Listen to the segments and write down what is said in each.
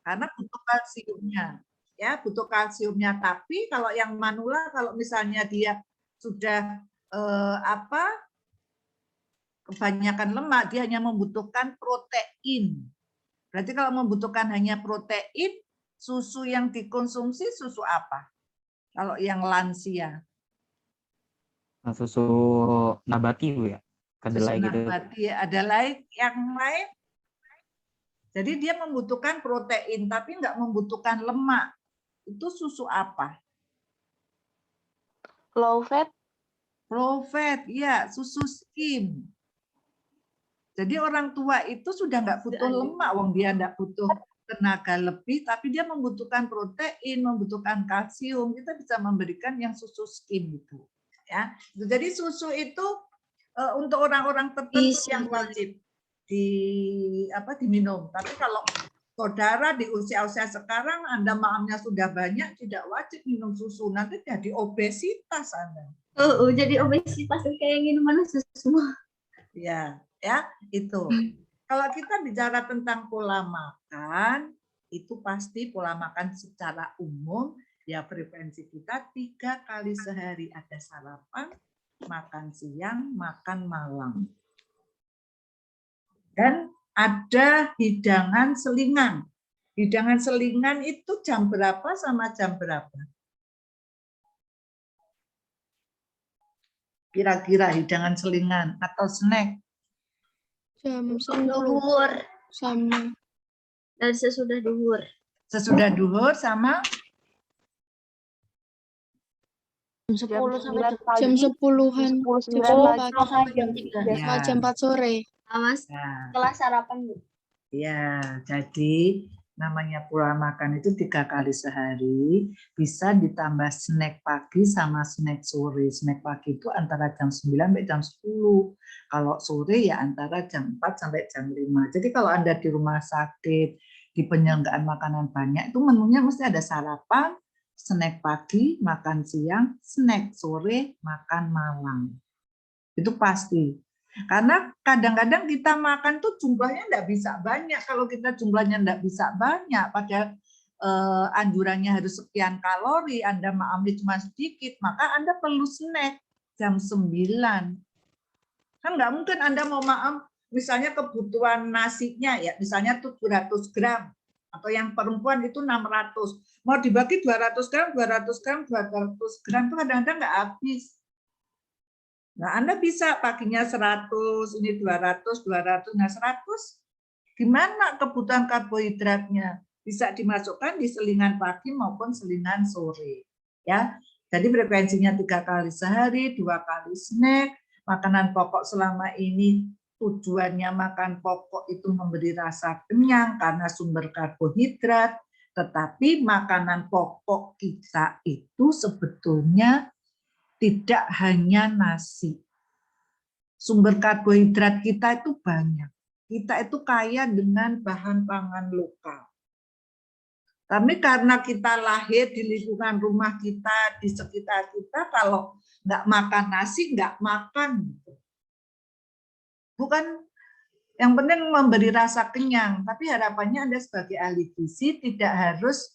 karena butuh kalsiumnya. Ya, butuh kalsiumnya. Tapi kalau yang manula, kalau misalnya dia sudah kebanyakan lemak, dia hanya membutuhkan protein. Berarti kalau membutuhkan hanya protein, susu yang dikonsumsi susu apa? Kalau yang lansia? Susu nabati Bu ya, kedelai gitu. Nabati, ada lain yang lain. Jadi dia membutuhkan protein, tapi nggak membutuhkan lemak. Itu susu apa? Low fat. Low fat, ya, susu skim. Jadi orang tua itu sudah nggak butuh lemak, wong dia nggak butuh tenaga lebih, tapi dia membutuhkan protein, membutuhkan kalsium. Kita bisa memberikan yang susu skim itu, ya. Jadi susu itu untuk orang-orang tertentu yang wajib diminum. Tapi kalau saudara di usia-usia sekarang, Anda maamnya sudah banyak, tidak wajib minum susu. Nanti jadi obesitas Anda. Jadi obesitas kayak minuman susu semua. Ya, itu. Kalau kita bicara tentang pola makan, itu pasti pola makan secara umum, ya frekuensi kita 3 kali sehari ada sarapan, makan siang, makan malam. Dan ada hidangan selingan. Hidangan selingan itu jam berapa sama jam berapa? Kira-kira hidangan selingan atau snack? Jam Duhur. sama. Dan sesudah duhur. Sesudah duhur sama? Jam 10 sampai Jam 10-an. jam 3. Sama jam 4 sore. Mas, setelah sarapan, Bu. Ya, jadi namanya pola makan itu 3 kali sehari, bisa ditambah snack pagi sama snack sore. Snack pagi itu antara jam 9 sampai jam 10. Kalau sore ya antara jam 4 sampai jam 5. Jadi kalau Anda di rumah sakit, di penyelenggaraan makanan banyak, itu menunya mesti ada sarapan, snack pagi, makan siang, snack sore, makan malam. Itu pasti. Karena kadang-kadang kita makan tuh jumlahnya enggak bisa banyak. Kalau kita jumlahnya enggak bisa banyak, padahal anjurannya harus sekian kalori, Anda maamnya cuma sedikit, maka Anda perlu snack jam 9. Kan nggak mungkin Anda mau maam, misalnya kebutuhan nasinya ya, misalnya 700 gram, atau yang perempuan itu 600. Mau dibagi 200 gram, 200 gram, 200 gram, itu kadang-kadang nggak habis. Nah, Anda bisa paginya 100, ini 200, 200, nah 100. Gimana kebutuhan karbohidratnya? Bisa dimasukkan di selingan pagi maupun selingan sore. Ya, jadi frekuensinya 3 kali sehari, 2 kali snack. Makanan pokok selama ini tujuannya makan pokok itu memberi rasa kenyang karena sumber karbohidrat. Tetapi makanan pokok kita itu sebetulnya tidak hanya nasi. Sumber karbohidrat kita itu banyak. Kita itu kaya dengan bahan pangan lokal. Tapi karena kita lahir di lingkungan rumah kita, di sekitar kita, kalau nggak makan nasi, nggak makan. Bukan yang penting memberi rasa kenyang, tapi harapannya Anda sebagai ahli gizi tidak harus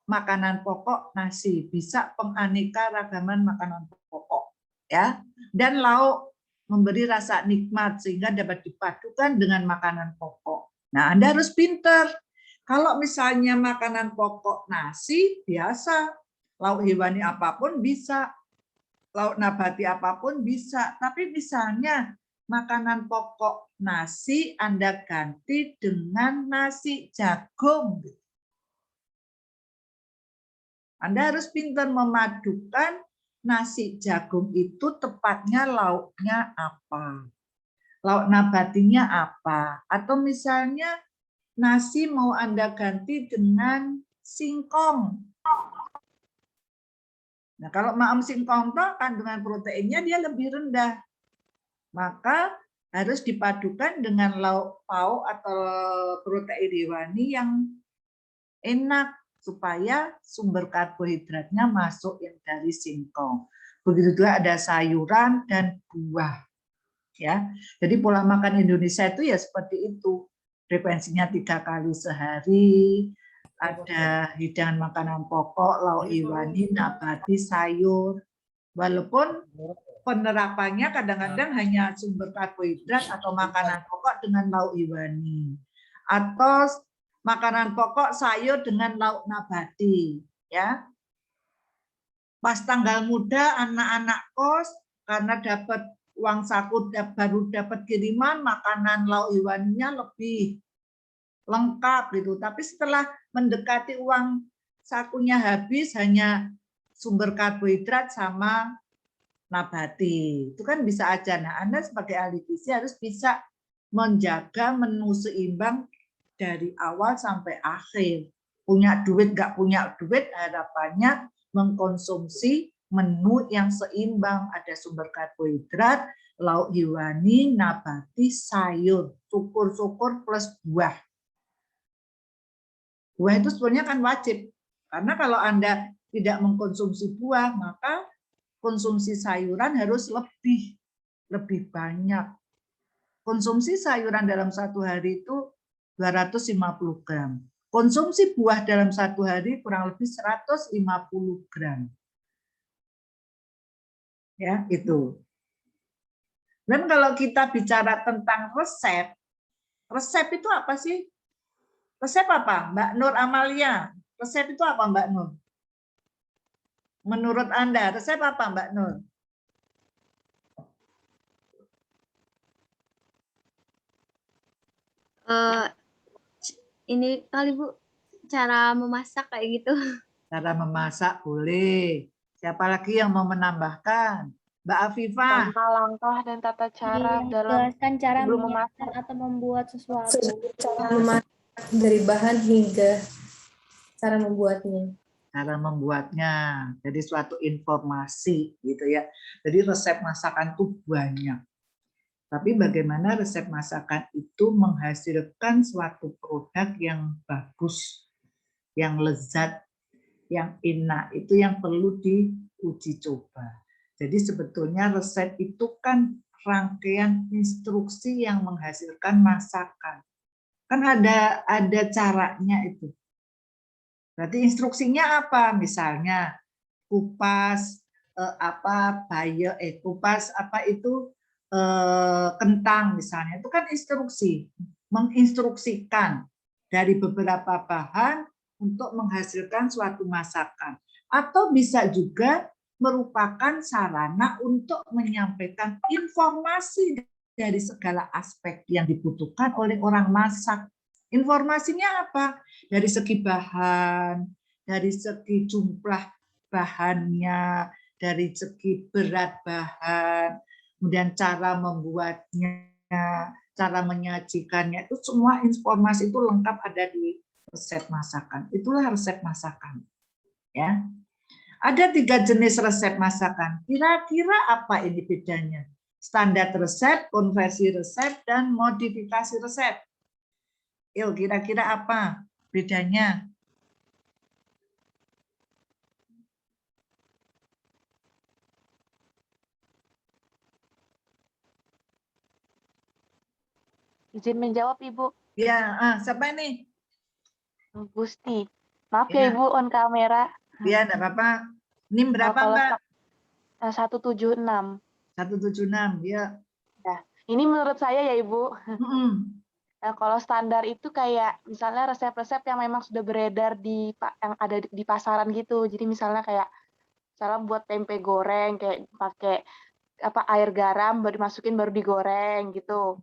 makanan pokok nasi, bisa penganeka ragaman makanan pokok, ya. Dan lauk memberi rasa nikmat sehingga dapat dipadukan dengan makanan pokok. Nah, Anda harus pintar. Kalau misalnya makanan pokok nasi biasa, lauk hewani apapun bisa, lauk nabati apapun bisa. Tapi misalnya makanan pokok nasi Anda ganti dengan nasi jagung. Anda harus pintar memadukan nasi jagung itu tepatnya lauknya apa. Lauk nabatinya apa. Atau misalnya nasi mau Anda ganti dengan singkong. Nah, kalau maam singkong itu kandungan proteinnya dia lebih rendah. Maka harus dipadukan dengan lauk pauk atau protein hewani yang enak, supaya sumber karbohidratnya masuk yang dari singkong. Begitu juga ada sayuran dan buah. Ya, jadi pola makan Indonesia itu ya seperti itu. Frekuensinya 3 kali sehari, ada hidangan makanan pokok, lauk hewani, nabati, sayur. Walaupun penerapannya kadang-kadang hanya sumber karbohidrat atau makanan pokok dengan lauk hewani, atau makanan pokok sayur dengan lauk nabati, ya. Pas tanggal muda anak-anak kos karena dapat uang saku baru dapat kiriman, makanan lauk hewaninya lebih lengkap gitu. Tapi setelah mendekati uang sakunya habis, hanya sumber karbohidrat sama nabati. Itu kan bisa aja. Nah, Anda sebagai ahli gizi harus bisa menjaga menu seimbang dari awal sampai akhir. Punya duit, nggak punya duit, harapannya mengkonsumsi menu yang seimbang. Ada sumber karbohidrat, lauk hewani, nabati, sayur, syukur-syukur plus buah. Buah itu sebenarnya kan wajib. Karena kalau Anda tidak mengkonsumsi buah, maka konsumsi sayuran harus lebih banyak. Konsumsi sayuran dalam satu hari itu 250 gram. Konsumsi buah dalam satu hari kurang lebih 150 gram. Ya, itu. Dan kalau kita bicara tentang resep, resep itu apa sih? Resep apa, Mbak Nur Amalia? Resep itu apa, Mbak Nur? Menurut Anda, resep apa, Mbak Nur? Ini kali Bu, cara memasak kayak gitu. Cara memasak boleh. Siapa lagi yang mau menambahkan? Mbak Afifah. Langkah-langkah dan tata cara dalam Menjelaskan cara sebelum menyiapkan atau membuat sesuatu. Cara memasak dari bahan hingga cara membuatnya. Cara membuatnya, jadi suatu informasi gitu ya. Jadi resep masakan itu banyak. Tapi bagaimana resep masakan itu menghasilkan suatu produk yang bagus, yang lezat, yang enak, itu yang perlu diuji coba. Jadi sebetulnya resep itu kan rangkaian instruksi yang menghasilkan masakan. Kan ada caranya itu. Berarti instruksinya apa? Misalnya kupas kupas kentang misalnya. Itu kan instruksi, menginstruksikan dari beberapa bahan untuk menghasilkan suatu masakan. Atau bisa juga merupakan sarana untuk menyampaikan informasi dari segala aspek yang dibutuhkan oleh orang masak. Informasinya apa? Dari segi bahan, dari segi jumlah bahannya, dari segi berat bahan, kemudian cara membuatnya, cara menyajikannya, itu semua informasi itu lengkap ada di resep masakan. Itulah resep masakan. Ya. Ada 3 jenis resep masakan. Kira-kira apa ini bedanya? Standar resep, konversi resep, dan modifikasi resep. Yuk, kira-kira apa bedanya? izin menjawab Ibu. Ya, siapa ini? Gusti. Maaf Ya. ya Ibu on kamera. Ya, enggak apa-apa. NIM berapa, Kalau Mbak? 176. 176, ya. Nah, ini menurut saya ya Ibu. Nah, kalau standar itu kayak misalnya resep-resep yang memang sudah beredar yang ada di pasaran gitu. Jadi misalnya kayak cara buat tempe goreng kayak pakai air garam baru dimasukin baru digoreng gitu.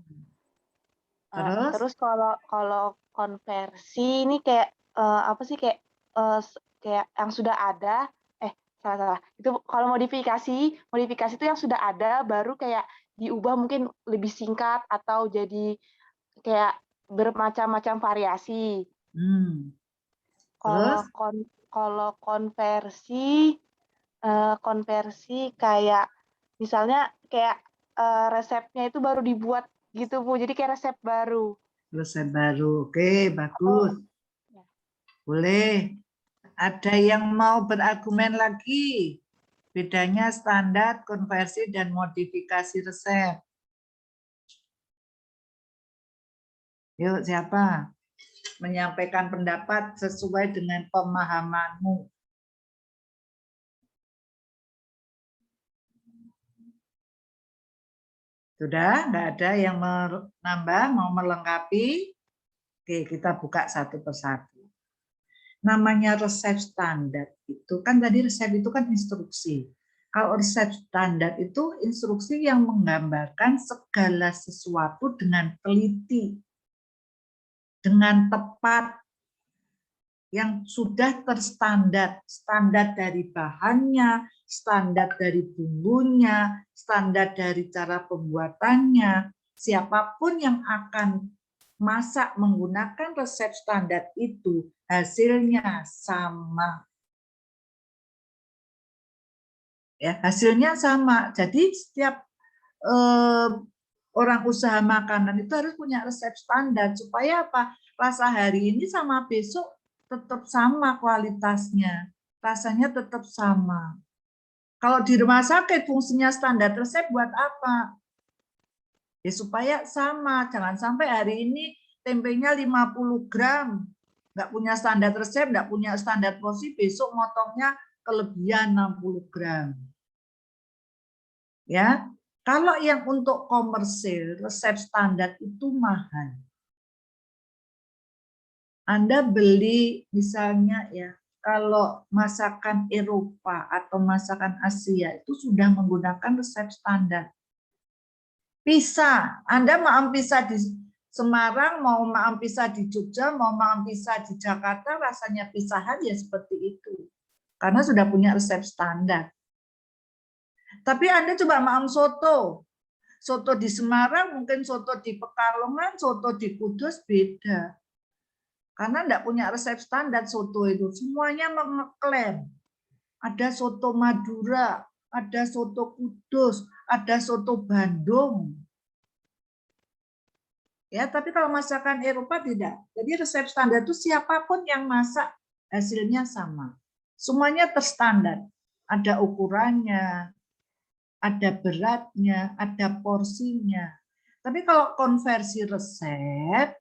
Terus kalau konversi ini kayak apa sih kayak yang sudah ada salah. Itu kalau modifikasi itu yang sudah ada baru kayak diubah mungkin lebih singkat atau jadi kayak bermacam-macam variasi. Kalau konversi kayak misalnya kayak resepnya itu baru dibuat gitu Bu, jadi kayak resep baru. Resep baru, oke, bagus. Boleh. Ada yang mau berargumen lagi? Bedanya standar, konversi, dan modifikasi resep. Yuk, siapa? menyampaikan pendapat sesuai dengan pemahamanmu. Sudah, nggak ada yang menambah, mau melengkapi? Oke, kita buka satu persatu. Namanya resep standar itu kan tadi resep itu kan instruksi. Kalau resep standar itu instruksi yang menggambarkan segala sesuatu dengan teliti, dengan tepat, yang sudah terstandar, standar dari bahannya, standar dari bumbunya, standar dari cara pembuatannya. Siapapun yang akan masak menggunakan resep standar itu, hasilnya sama. Ya, hasilnya sama. Jadi setiap orang usaha makanan itu harus punya resep standar supaya apa? Rasa hari ini sama besok tetap sama kualitasnya, rasanya tetap sama. Kalau di rumah sakit fungsinya standar resep buat apa? Ya supaya sama, jangan sampai hari ini tempenya 50 gram, nggak punya standar resep, nggak punya standar porsi, besok motongnya kelebihan 60 gram. Ya, kalau yang untuk komersil resep standar itu mahal. Anda beli misalnya ya, kalau masakan Eropa atau masakan Asia itu sudah menggunakan resep standar. Pisah, Anda mau pisah di Semarang, mau pisah di Jogja, mau pisah di Jakarta, rasanya pisahan ya seperti itu. Karena sudah punya resep standar. Tapi Anda coba soto. Soto di Semarang, mungkin soto di Pekalongan, soto di Kudus beda. Karena enggak punya resep standar soto itu. Semuanya mengeklaim. Ada soto Madura, ada soto Kudus, ada soto Bandung. Ya, tapi kalau masakan Eropa tidak. Jadi resep standar itu siapapun yang masak hasilnya sama. Semuanya terstandar. Ada ukurannya, ada beratnya, ada porsinya. Tapi kalau konversi resep,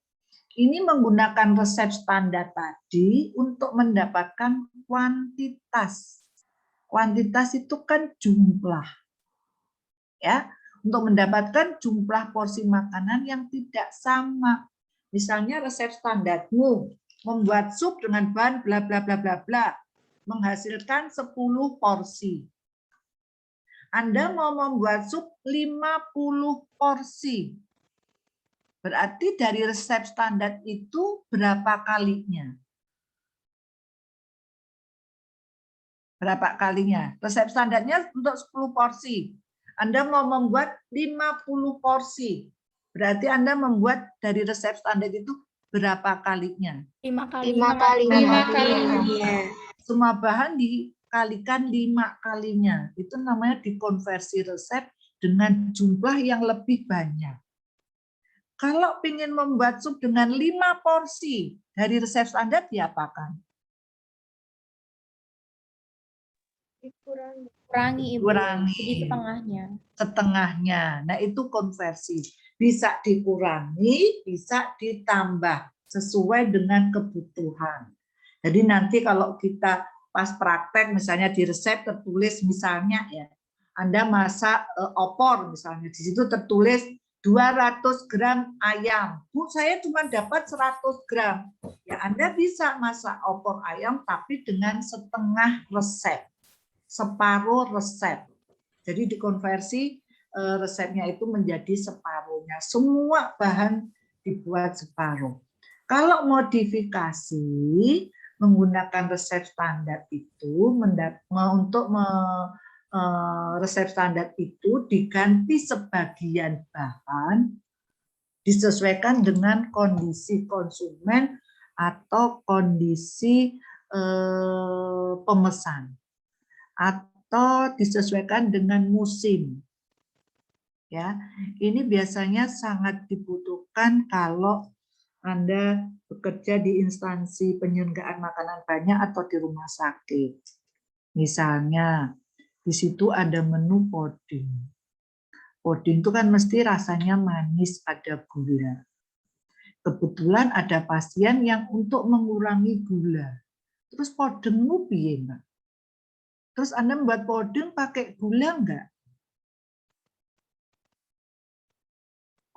ini menggunakan resep standar tadi untuk mendapatkan kuantitas. Kuantitas itu kan jumlah. Ya, untuk mendapatkan jumlah porsi makanan yang tidak sama. Misalnya resep standarmu membuat sup dengan bahan bla bla bla bla bla menghasilkan 10 porsi. Anda mau membuat sup 50 porsi. Berarti dari resep standar itu berapa kalinya? Berapa kalinya? Resep standarnya untuk 10 porsi. Anda mau membuat 50 porsi. Berarti Anda membuat dari resep standar itu berapa kalinya? 5 kali. 5 kalinya. Semua bahan dikalikan 5 kalinya. Itu namanya dikonversi resep dengan jumlah yang lebih banyak. Kalau ingin membuat sup dengan 5 porsi dari resep standar, diapakan? Kurangi, Ibu. Kurangi. Jadi setengahnya. Setengahnya. Nah, itu konversi. Bisa dikurangi, bisa ditambah sesuai dengan kebutuhan. Jadi nanti kalau kita pas praktek, misalnya di resep tertulis misalnya ya, Anda masak opor misalnya, di situ tertulis 200 gram ayam. Bu, saya cuma dapat 100 gram. Ya, Anda bisa masak opor ayam tapi dengan setengah resep, separuh resep. Jadi dikonversi resepnya itu menjadi separuhnya. Semua bahan dibuat separuh. Kalau modifikasi menggunakan resep standar itu untuk resep standar itu diganti sebagian bahan disesuaikan dengan kondisi konsumen atau kondisi pemesan atau disesuaikan dengan musim. Ya, ini biasanya sangat dibutuhkan kalau Anda bekerja di instansi penyelenggaraan makanan banyak atau di rumah sakit. Misalnya di situ ada menu puding. Puding itu kan mesti rasanya manis, ada gula. kebetulan ada pasien yang untuk mengurangi gula. Terus podengmu piye, Mbak? Terus Anda membuat podeng pakai gula enggak?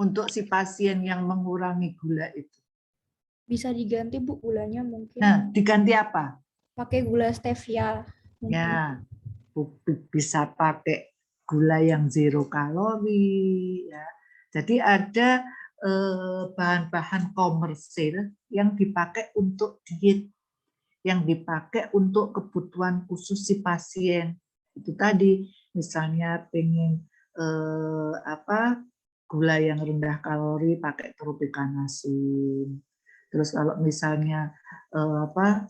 Untuk si pasien yang mengurangi gula itu. Bisa diganti Bu gulanya mungkin. Nah, diganti apa? Pakai gula stevia. Mungkin. Ya, bisa pakai gula yang 0 kalori. Ya. Jadi ada bahan-bahan komersil yang dipakai untuk diet, yang dipakai untuk kebutuhan khusus si pasien. Itu tadi, misalnya pengen gula yang rendah kalori pakai tropicanasin. Terus kalau misalnya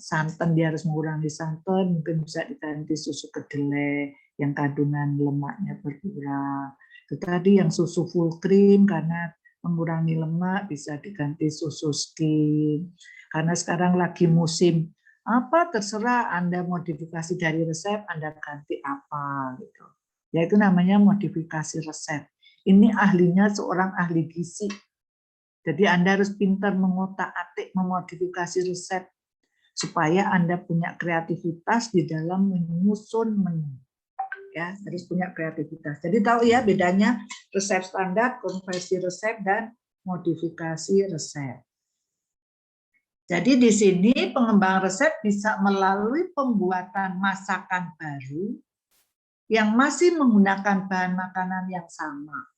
santan, dia harus mengurangi santan, mungkin bisa diganti susu kedelai yang kandungan lemaknya berkurang. Itu tadi yang susu full cream karena mengurangi lemak bisa diganti susu skim. Karena sekarang lagi musim apa terserah Anda modifikasi dari resep, Anda ganti apa gitu. Ya itu namanya modifikasi resep. Ini ahlinya seorang ahli gizi. Jadi Anda harus pintar mengotak-atik, memodifikasi resep supaya Anda punya kreativitas di dalam menyusun menu. Ya, harus punya kreativitas. Jadi tahu ya bedanya resep standar, konversi resep, dan modifikasi resep. Jadi di sini pengembangan resep bisa melalui pembuatan masakan baru yang masih menggunakan bahan makanan yang sama.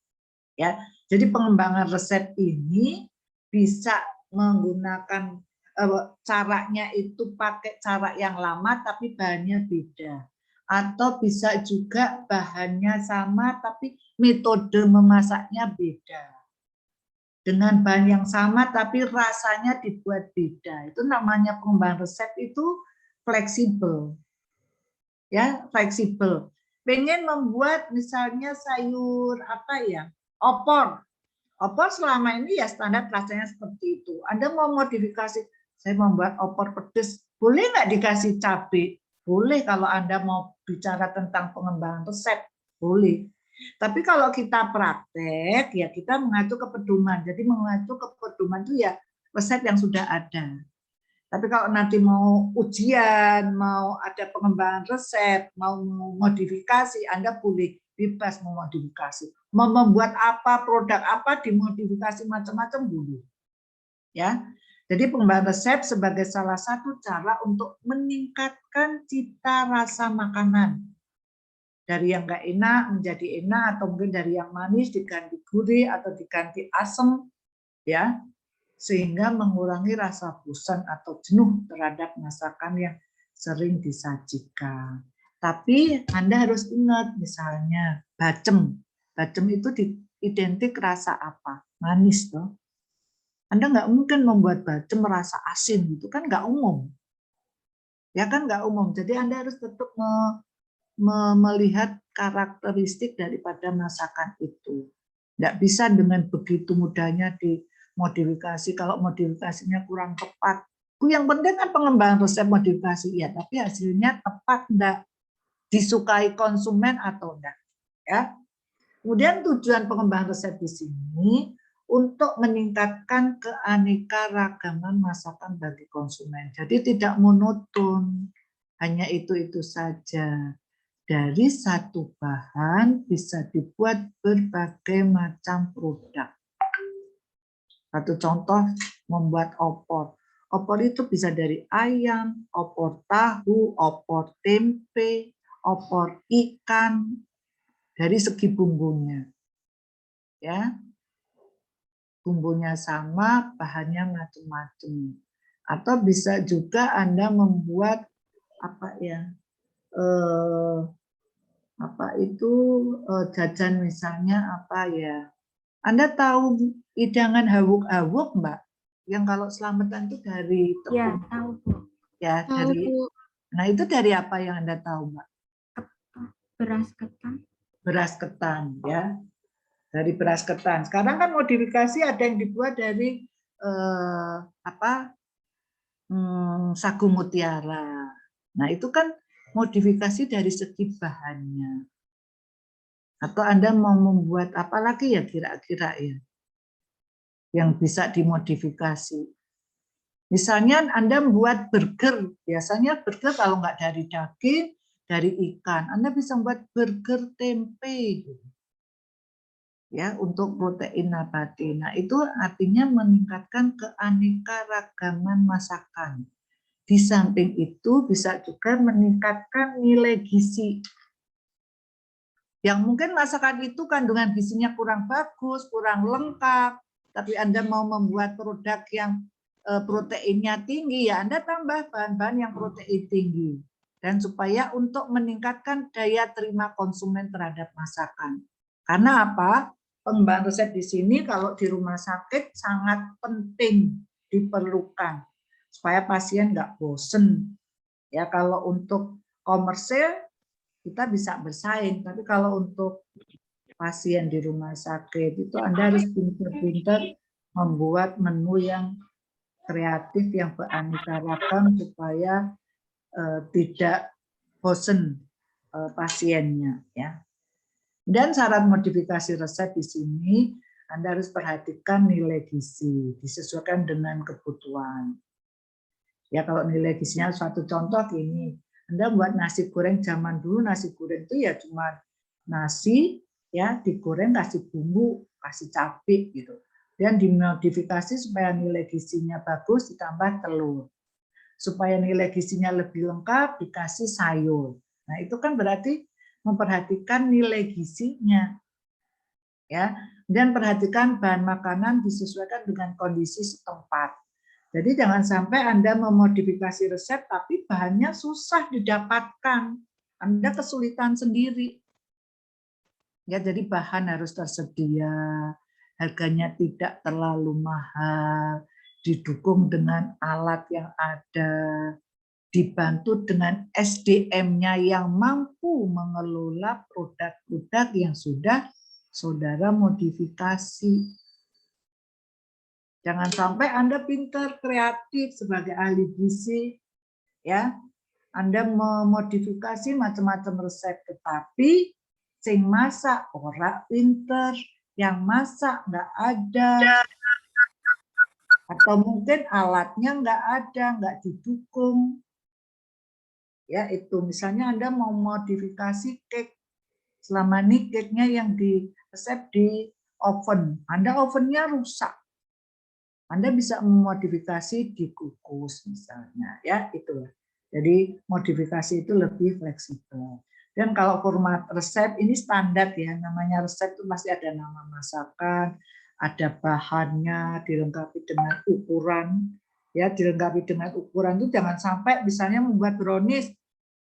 Ya, jadi pengembangan resep ini bisa menggunakan caranya itu pakai cara yang lama tapi bahannya beda. Atau bisa juga bahannya sama tapi metode memasaknya beda. Dengan bahan yang sama tapi rasanya dibuat beda. Itu namanya pengembangan resep itu fleksibel. Ya, fleksibel. Pengen membuat misalnya sayur opor. Opor selama ini ya standar rasanya seperti itu. Anda mau modifikasi, saya membuat opor pedas, boleh nggak dikasih cabai? Boleh kalau Anda mau bicara tentang pengembangan resep, boleh. Tapi kalau kita praktek, ya kita mengacu ke pedoman. Jadi mengacu ke pedoman itu ya resep yang sudah ada. Tapi kalau nanti mau ujian, mau ada pengembangan resep, mau modifikasi, Anda boleh bebas memodifikasi. Mau membuat apa, produk apa, dimodifikasi macam-macam dulu. Ya. Jadi pengembangan resep sebagai salah satu cara untuk meningkatkan cita rasa makanan. Dari yang nggak enak menjadi enak, atau mungkin dari yang manis diganti gurih atau diganti asam, ya, sehingga mengurangi rasa bosan atau jenuh terhadap masakan yang sering disajikan. Tapi Anda harus ingat, misalnya bacem itu identik rasa apa? Manis toh. Anda nggak mungkin membuat bacem rasa asin, itu kan nggak umum. Ya kan nggak umum. Jadi Anda harus tetap melihat karakteristik daripada masakan itu. Nggak bisa dengan begitu mudahnya dimodifikasi. Kalau modifikasinya kurang tepat, yang penting kan pengembangan resep modifikasi ya, tapi hasilnya tepat enggak, disukai konsumen atau enggak, ya. Kemudian tujuan pengembangan resep di sini untuk meningkatkan keanekaragaman masakan bagi konsumen. Jadi tidak monoton, hanya itu saja. Dari satu bahan bisa dibuat berbagai macam produk. Satu contoh, membuat opor. Opor itu bisa dari ayam, opor tahu, opor tempe, opor ikan, dari segi bumbunya. Ya. Bumbunya sama, bahannya macam-macam. Atau bisa juga Anda membuat jajan misalnya Anda tahu hidangan hawuk-hawuk, Mbak? Yang kalau selamatan itu dari tepung. Ya, tahu, Bu. Ya, dari. Nah, itu dari apa yang Anda tahu, Mbak? Beras ketan. Beras ketan, ya. Dari beras ketan. Sekarang kan modifikasi ada yang dibuat dari sagu mutiara. Nah, itu kan modifikasi dari segi bahannya. Atau Anda mau membuat apa lagi ya kira-kira ya? yang bisa dimodifikasi. Misalnya Anda membuat burger, biasanya burger kalau nggak dari daging, dari ikan, Anda bisa membuat burger tempe, ya, untuk protein nabati. Nah, itu artinya meningkatkan keanekaragaman masakan. Di samping itu bisa juga meningkatkan nilai gizi. Yang mungkin masakan itu kandungan gizinya kurang bagus, kurang lengkap, tapi Anda mau membuat produk yang proteinnya tinggi, ya Anda tambah bahan-bahan yang protein tinggi. Dan supaya untuk meningkatkan daya terima konsumen terhadap masakan. Karena apa? Pengembangan resep di sini kalau di rumah sakit sangat penting diperlukan supaya pasien nggak bosen. Ya, kalau untuk komersil kita bisa bersaing, tapi kalau untuk pasien di rumah sakit itu Anda harus pintar-pintar membuat menu yang kreatif, yang beraneka ragam supaya tidak bosen pasiennya, ya. Dan syarat modifikasi resep di sini Anda harus perhatikan nilai gizi disesuaikan dengan kebutuhan. Ya, kalau nilai gizinya suatu contoh gini, Anda buat nasi goreng zaman dulu, nasi goreng itu ya cuma nasi ya digoreng kasih bumbu, kasih cabai gitu. Dan dimodifikasi supaya nilai gizinya bagus ditambah telur. Supaya nilai gizinya lebih lengkap dikasih sayur. Nah, itu kan berarti memperhatikan nilai gizinya. Ya, dan perhatikan bahan makanan disesuaikan dengan kondisi setempat. Jadi jangan sampai Anda memodifikasi resep tapi bahannya susah didapatkan. Anda kesulitan sendiri. Ya, jadi bahan harus tersedia, harganya tidak terlalu mahal, didukung dengan alat yang ada, dibantu dengan SDM-nya yang mampu mengelola produk-produk yang sudah saudara modifikasi. Jangan sampai Anda pintar, kreatif sebagai ahli gizi, ya, Anda memodifikasi macam-macam resep, tetapi sing masak ora pinter, yang masak nggak ada, atau mungkin alatnya nggak ada, nggak didukung. Ya, itu misalnya Anda mau modifikasi cake, selama ini cake-nya yang di resep di oven, Anda ovennya rusak. Anda bisa memodifikasi dikukus misalnya, ya itu. Jadi modifikasi itu lebih fleksibel. Dan kalau format resep ini standar ya, namanya resep itu pasti ada nama masakan, ada bahannya, dilengkapi dengan ukuran. Ya, dilengkapi dengan ukuran itu jangan sampai misalnya membuat brownies,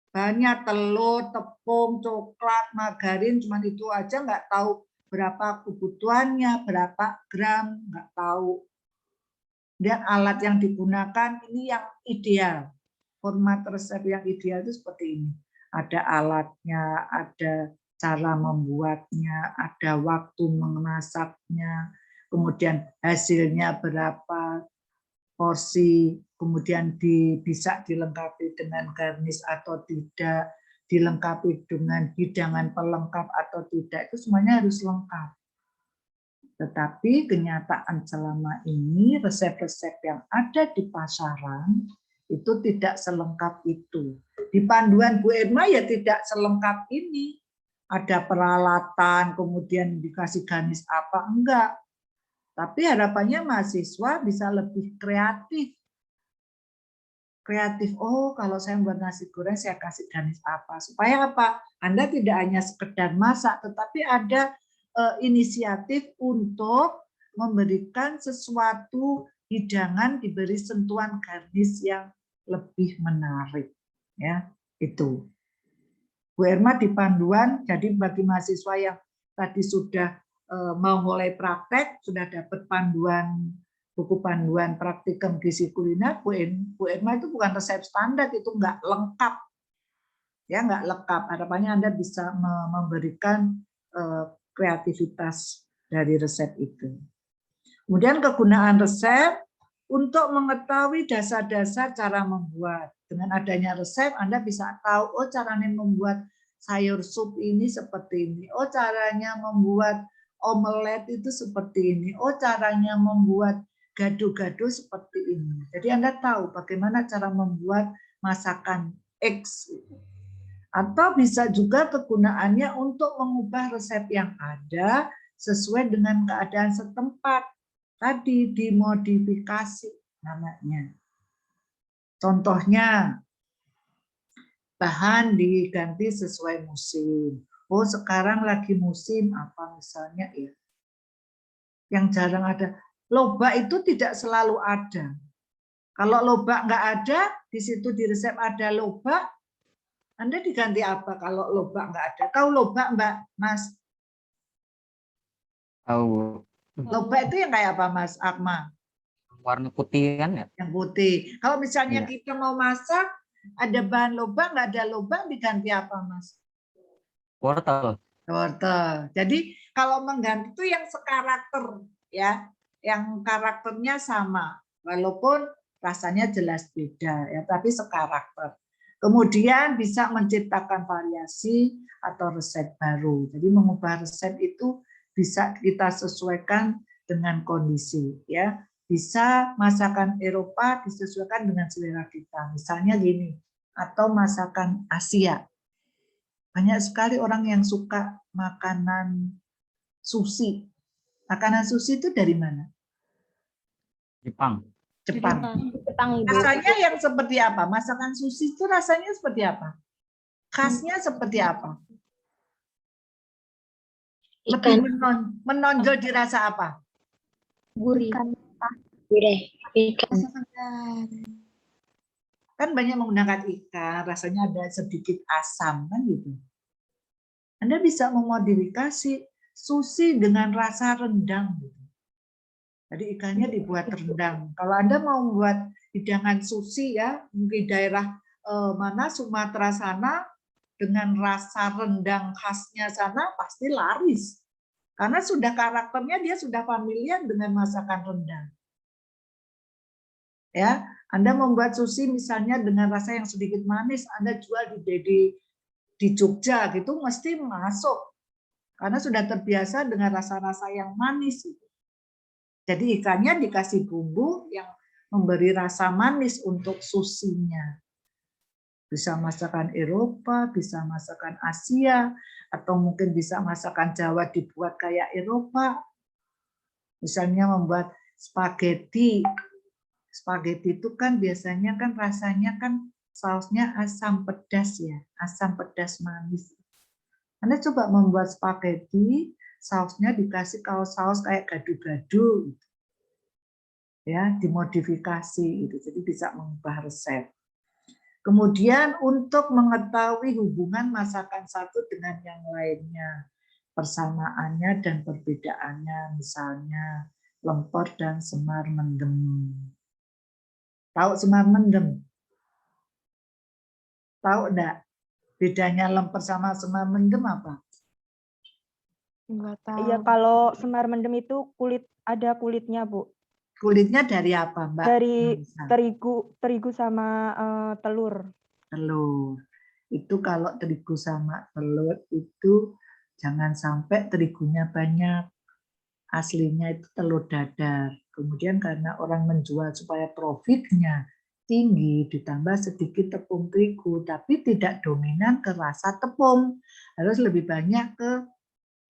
bahannya telur, tepung, coklat, margarin, cuma itu aja, nggak tahu berapa kebutuhannya, berapa gram, nggak tahu. Dan alat yang digunakan ini yang ideal. Format resep yang ideal itu seperti ini. Ada alatnya, ada cara membuatnya, ada waktu memasaknya, kemudian hasilnya berapa porsi, kemudian bisa dilengkapi dengan garnish atau tidak, dilengkapi dengan hidangan pelengkap atau tidak, itu semuanya harus lengkap. Tetapi kenyataan selama ini resep-resep yang ada di pasaran itu tidak selengkap itu. Di panduan Bu Irma ya tidak selengkap ini. Ada peralatan, kemudian dikasih garis apa, enggak. Tapi harapannya mahasiswa bisa lebih kreatif. Kreatif, oh kalau saya buat nasi goreng saya kasih garis apa. Supaya apa? Anda tidak hanya sekedar masak, tetapi ada inisiatif untuk memberikan sesuatu hidangan diberi sentuhan garnish yang lebih menarik, ya itu. Bu Irma di panduan, jadi bagi mahasiswa yang tadi sudah mau mulai praktek, sudah dapat panduan, buku panduan praktikum gizi kuliner, Bu Irma itu bukan resep standar, itu nggak lengkap, ya nggak lengkap. Harapannya Anda bisa memberikan kreativitas dari resep itu. Kemudian kegunaan resep untuk mengetahui dasar-dasar cara membuat. Dengan adanya resep Anda bisa tahu, oh caranya membuat sayur sup ini seperti ini. Oh caranya membuat omelet itu seperti ini. Oh, caranya membuat gado-gado seperti ini. Jadi Anda tahu bagaimana cara membuat masakan X. Atau bisa juga kegunaannya untuk mengubah resep yang ada sesuai dengan keadaan setempat. Tadi dimodifikasi namanya. Contohnya, bahan diganti sesuai musim. Oh, sekarang lagi musim apa misalnya ya? Yang jarang ada. Lobak itu tidak selalu ada. Kalau lobak nggak ada, di situ di resep ada lobak, Anda diganti apa kalau lobak nggak ada? Kau lobak, Mbak, Mas? Tahu Lobak itu yang kayak apa, Mas Akma? warna putih kan ya? Yang putih. Kalau misalnya Iya. kita mau masak, ada bahan lobak, nggak ada lobak, diganti apa, Mas? Wortel. Wortel. Jadi kalau mengganti itu yang sekarakter, ya, yang karakternya sama, walaupun rasanya jelas beda, ya, tapi sekarakter. Kemudian bisa menciptakan variasi atau resep baru. Jadi mengubah resep itu bisa kita sesuaikan dengan kondisi, ya. Bisa masakan Eropa disesuaikan dengan selera kita. Misalnya gini, atau masakan Asia. Banyak sekali orang yang suka makanan sushi. Makanan sushi itu dari mana? Jepang. Jepang. Jepang, Ibu. Rasanya yang seperti apa? Masakan sushi itu rasanya seperti apa? Khasnya seperti apa? Lebih menonjol di rasa apa? Gurih. Gurih. Ikan. Kan banyak menggunakan ikan, rasanya ada sedikit asam, kan gitu. Anda bisa memodifikasi sushi dengan rasa rendang. Gitu. Jadi ikannya dibuat rendang. Kalau Anda mau membuat hidangan sushi ya, mungkin daerah mana Sumatera sana dengan rasa rendang khasnya sana pasti laris. Karena sudah karakternya dia sudah familiar dengan masakan rendang. Ya, Anda membuat sushi misalnya dengan rasa yang sedikit manis, Anda jual di Jogja gitu mesti masuk. Karena sudah terbiasa dengan rasa-rasa yang manis. Jadi ikannya dikasih bumbu yang memberi rasa manis untuk susinya. Bisa masakan Eropa, bisa masakan Asia, atau mungkin bisa masakan Jawa dibuat kayak Eropa. Misalnya membuat spaghetti. Spaghetti itu kan biasanya kan rasanya kan sausnya asam pedas ya, asam pedas manis. Anda coba membuat spaghetti, sausnya dikasih saus kayak gado-gado, ya dimodifikasi itu, jadi bisa mengubah resep. Kemudian untuk mengetahui hubungan masakan satu dengan yang lainnya, persamaannya dan perbedaannya, misalnya lemper dan semar mendem. Tahu semar mendem? Tahu enggak? Bedanya lemper sama semar mendem apa? Enggak tahu. Iya, kalau semar mendem itu ada kulitnya, Bu. Kulitnya dari apa, Mbak? Dari terigu sama telur. Telur. Itu kalau terigu sama telur itu jangan sampai terigunya banyak. Aslinya itu telur dadar. Kemudian karena orang menjual supaya profitnya tinggi, ditambah sedikit tepung terigu, tapi tidak dominan ke rasa tepung. Harus lebih banyak ke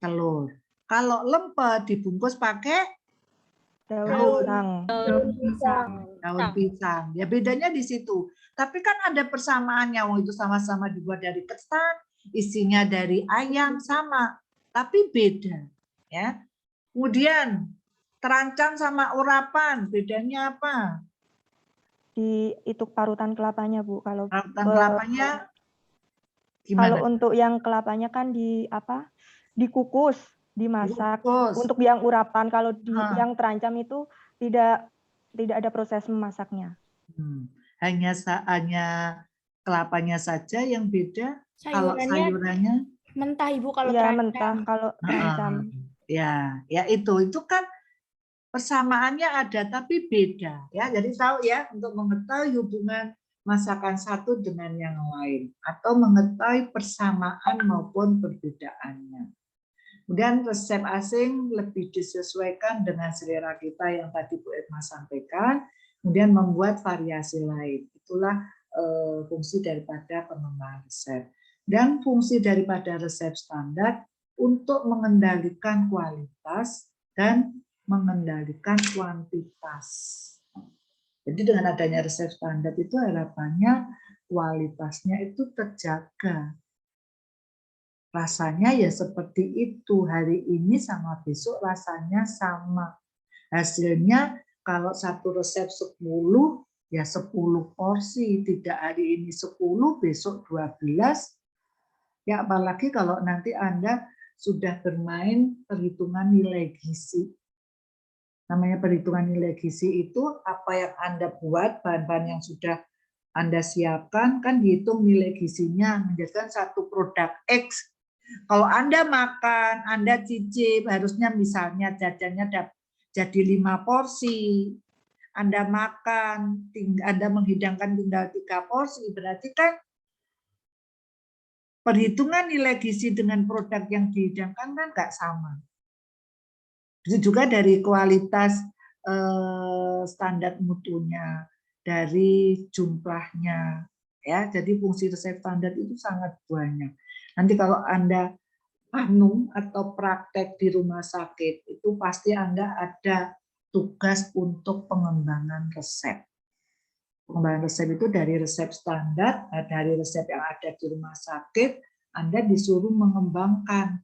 telur. Kalau lemper dibungkus pakai Daun pisang. Ya bedanya di situ. Tapi kan ada persamaannya. Itu sama-sama dibuat dari ketan, isinya dari ayam sama, tapi beda. Ya. Kemudian terancam sama urapan, bedanya apa? itu parutan kelapanya, Bu. Kalau Parutan kelapanya gimana? Kalau untuk yang kelapanya kan dikukus, dimasak. Dikukus. Untuk yang urapan, kalau yang terancam itu tidak ada proses memasaknya. Hanya kelapanya saja yang beda. Kalau sayurannya mentah, Ibu, kalau terancam. Mentah kalau terancam. Ya itu kan persamaannya ada tapi beda ya. Jadi tahu ya untuk mengetahui hubungan masakan satu dengan yang lain atau mengetahui persamaan maupun perbedaannya. Kemudian resep asing lebih disesuaikan dengan selera kita yang tadi Bu Edma sampaikan, kemudian membuat variasi lain. Itulah fungsi daripada pengembangan resep. Dan fungsi daripada resep standar untuk mengendalikan kualitas dan mengendalikan kuantitas. Jadi dengan adanya resep standar itu harapannya kualitasnya itu terjaga. Rasanya ya seperti itu, hari ini sama besok rasanya sama. Hasilnya kalau satu resep 10, ya 10 porsi, tidak hari ini 10, besok 12. Ya apalagi kalau nanti Anda sudah bermain perhitungan nilai gizi. Namanya perhitungan nilai gizi itu apa yang Anda buat, bahan-bahan yang sudah Anda siapkan, kan dihitung nilai gizinya menjadikan satu produk X. Kalau Anda makan, Anda cicip, harusnya misalnya jajannya jadi 5 porsi. Anda makan, Anda menghidangkan tinggal 3 porsi, berarti kan perhitungan nilai gizi dengan produk yang dihidangkan kan nggak sama. Itu juga dari kualitas standar mutunya, dari jumlahnya. Ya, jadi fungsi resep standar itu sangat banyak. Nanti kalau Anda atau praktek di rumah sakit, itu pasti Anda ada tugas untuk pengembangan resep. Pengembangan resep itu dari resep standar, dari resep yang ada di rumah sakit, Anda disuruh mengembangkan.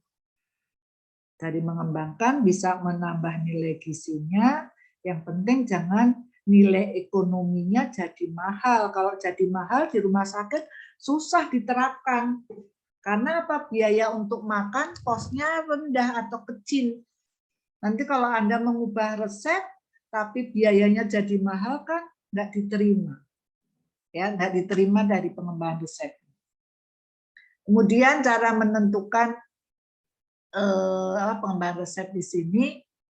Dari mengembangkan bisa menambah nilai gizinya, yang penting jangan nilai ekonominya jadi mahal. Kalau jadi mahal di rumah sakit susah diterapkan. Karena apa? Biaya untuk makan posnya rendah atau kecil. Nanti kalau Anda mengubah resep, tapi biayanya jadi mahal kan nggak diterima. Ya, nggak diterima dari pengembangan resep. Kemudian cara menentukan pengembangan resep di sini,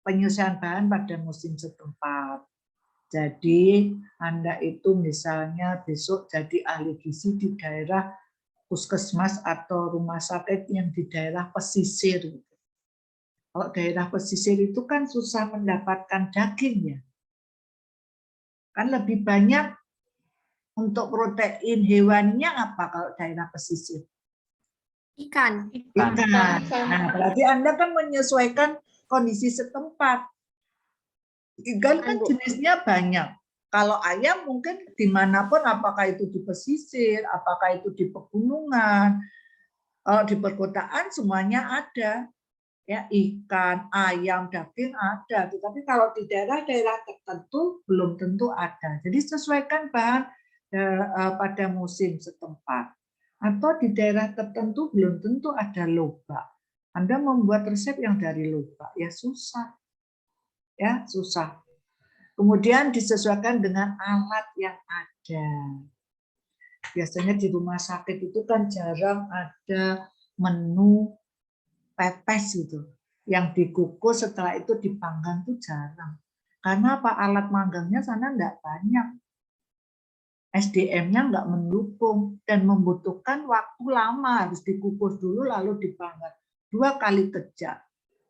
penyusuan bahan pada musim setempat. Jadi Anda itu misalnya besok jadi ahli gizi di daerah puskesmas atau rumah sakit yang di daerah pesisir. Kalau daerah pesisir itu kan susah mendapatkan daging ya. Kan lebih banyak untuk protein hewaninya apa kalau daerah pesisir? Ikan. Nah, berarti Anda kan menyesuaikan kondisi setempat. Ikan kan jenisnya banyak. Kalau ayam mungkin dimanapun, apakah itu di pesisir, apakah itu di pegunungan, kalau di perkotaan semuanya ada. Ya, ikan, ayam, daging ada. Tetapi kalau di daerah-daerah tertentu belum tentu ada. Jadi sesuaikan bahan pada musim setempat. Atau di daerah tertentu belum tentu ada lobak. Anda membuat resep yang dari lobak, ya susah. Ya, susah. Kemudian disesuaikan dengan alat yang ada. Biasanya di rumah sakit itu kan jarang ada menu pepes gitu. Yang dikukus setelah itu dipanggang itu jarang. Karena apa? Alat manggangnya sana enggak banyak. SDM-nya enggak mendukung dan membutuhkan waktu lama, harus dikukus dulu lalu dipanggang 2 kali kerja.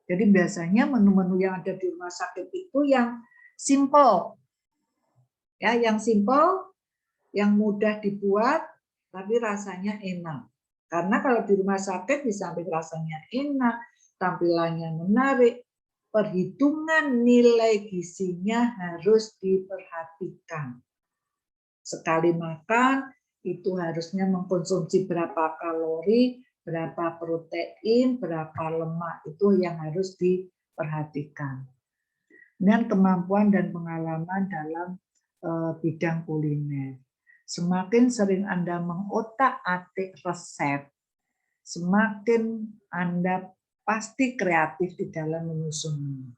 Jadi biasanya menu-menu yang ada di rumah sakit itu yang simple. Ya, yang simple, yang mudah dibuat tapi rasanya enak. Karena kalau di rumah sakit di samping rasanya enak, tampilannya menarik, perhitungan nilai gizinya harus diperhatikan. Sekali makan itu harusnya mengkonsumsi berapa kalori, berapa protein, berapa lemak, itu yang harus diperhatikan. Dan kemampuan dan pengalaman dalam bidang kuliner. Semakin sering Anda mengotak-atik resep, semakin Anda pasti kreatif di dalam menyusunnya.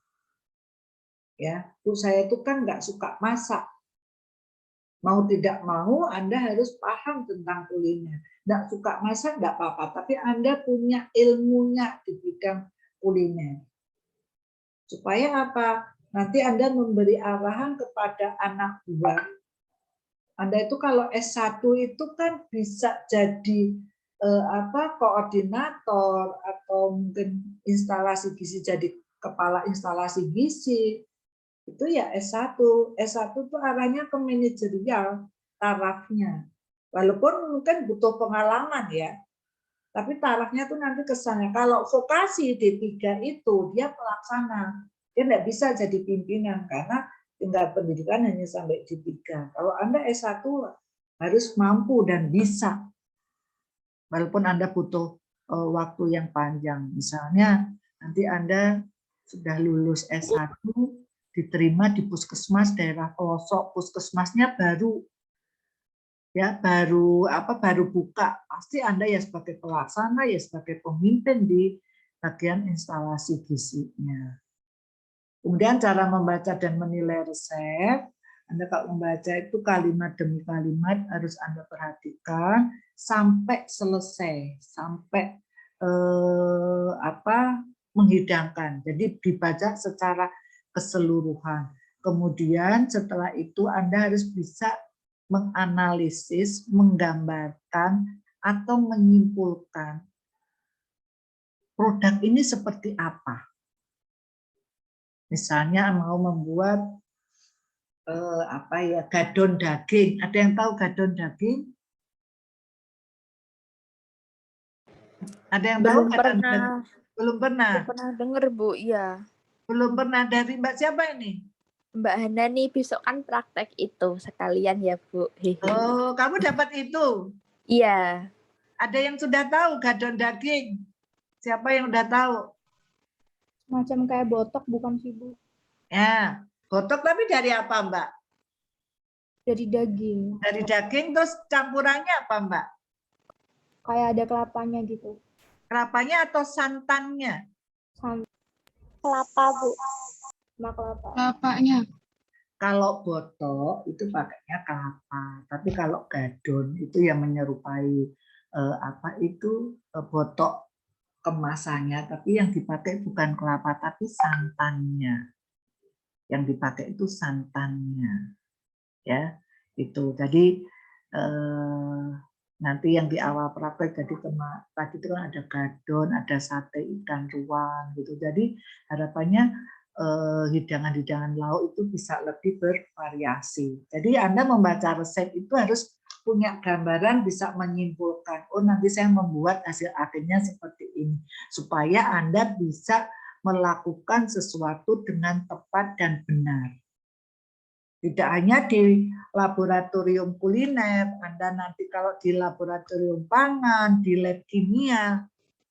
Ya, Bu saya itu kan nggak suka masak. Mau tidak mau Anda harus paham tentang kuliner. Nggak suka masak nggak apa-apa, tapi Anda punya ilmunya di bidang kuliner. Supaya apa? Nanti Anda memberi arahan kepada anak buah. Anda itu kalau S1 itu kan bisa jadi koordinator atau mungkin instalasi gizi jadi kepala instalasi gizi, itu ya S1. S1 itu arahnya ke manajerial tarafnya. Walaupun mungkin butuh pengalaman ya, tapi tarafnya tuh nanti ke sana. Kalau vokasi D3 itu dia pelaksana, dia nggak bisa jadi pimpinan karena tingkat pendidikan hanya sampai D3. Kalau Anda S1 harus mampu dan bisa, walaupun Anda butuh waktu yang panjang. Misalnya nanti Anda sudah lulus S1, diterima di puskesmas daerah pelosok, puskesmasnya baru buka, pasti Anda ya sebagai pelaksana, ya sebagai pemimpin di bagian instalasi gizinya. Kemudian cara membaca dan menilai resep, Anda kalau membaca itu kalimat demi kalimat harus Anda perhatikan sampai selesai, sampai menghidangkan. Jadi dibaca secara keseluruhan. Kemudian setelah itu Anda harus bisa menganalisis, menggambarkan, atau menyimpulkan produk ini seperti apa. Misalnya mau membuat gadon daging. Ada yang tahu gadon daging? Ada yang tahu gadon daging? Belum pernah. Belum pernah dengar, Bu. Iya. Belum pernah. Dari Mbak siapa ini? Mbak Hana nih besok kan praktek itu sekalian ya, Bu. Oh, kamu dapat itu? Iya. Ada yang sudah tahu gadon daging? Siapa yang udah tahu? Macam kayak botok bukan sih, Bu? Ya, botok tapi dari apa, Mbak? Dari daging. Dari daging, terus campurannya apa, Mbak? Kayak ada kelapanya gitu. Kelapanya atau santannya? Kelapa, Bu. Sama kelapa. Kelapanya. Kalau botok itu pakainya kelapa, tapi kalau gadon itu yang menyerupai botok kemasannya, tapi yang dipakai bukan kelapa tapi santannya. Yang dipakai itu santannya, ya itu. Jadi nanti yang di awal praktek tadi itu kan ada gadon, ada sate ikan ruang gitu. Jadi harapannya hidangan-hidangan lauk itu bisa lebih bervariasi. Jadi Anda membaca resep itu harus punya gambaran, bisa menyimpulkan, oh nanti saya membuat hasil akhirnya seperti ini, supaya Anda bisa melakukan sesuatu dengan tepat dan benar. Tidak hanya di laboratorium kuliner, Anda nanti kalau di laboratorium pangan, di lab kimia,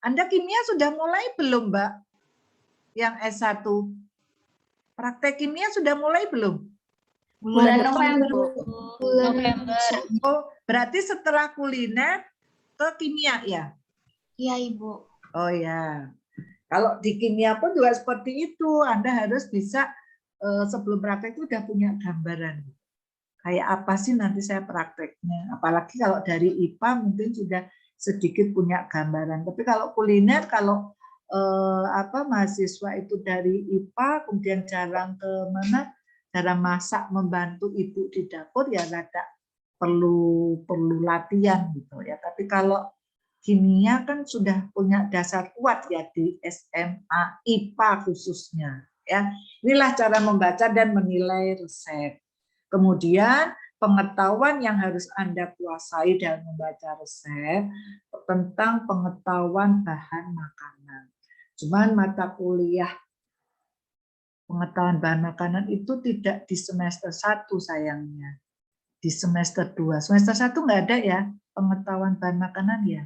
Anda kimia sudah mulai belum, Mbak? Yang S1. Praktek kimia sudah mulai belum? Bulan November. Oh, berarti setelah kuliner ke kimia ya? Iya, Ibu. Oh ya. Kalau di kimia pun juga seperti itu. Anda harus bisa sebelum praktek itu udah punya gambaran. Kayak apa sih nanti saya prakteknya? Apalagi kalau dari IPA mungkin sudah sedikit punya gambaran. Tapi kalau kuliner, kalau mahasiswa itu dari IPA, kemudian jarang ke mana, cara masak membantu ibu di dapur ya rada perlu latihan gitu ya. Tapi kalau kimia kan sudah punya dasar kuat ya di SMA IPA khususnya ya. Inilah cara membaca dan menilai resep. Kemudian pengetahuan yang harus Anda kuasai dalam membaca resep tentang pengetahuan bahan makanan. Cuman mata kuliah pengetahuan bahan makanan itu tidak di semester 1 sayangnya. Di semester 2. Semester 1 nggak ada ya pengetahuan bahan makanan ya?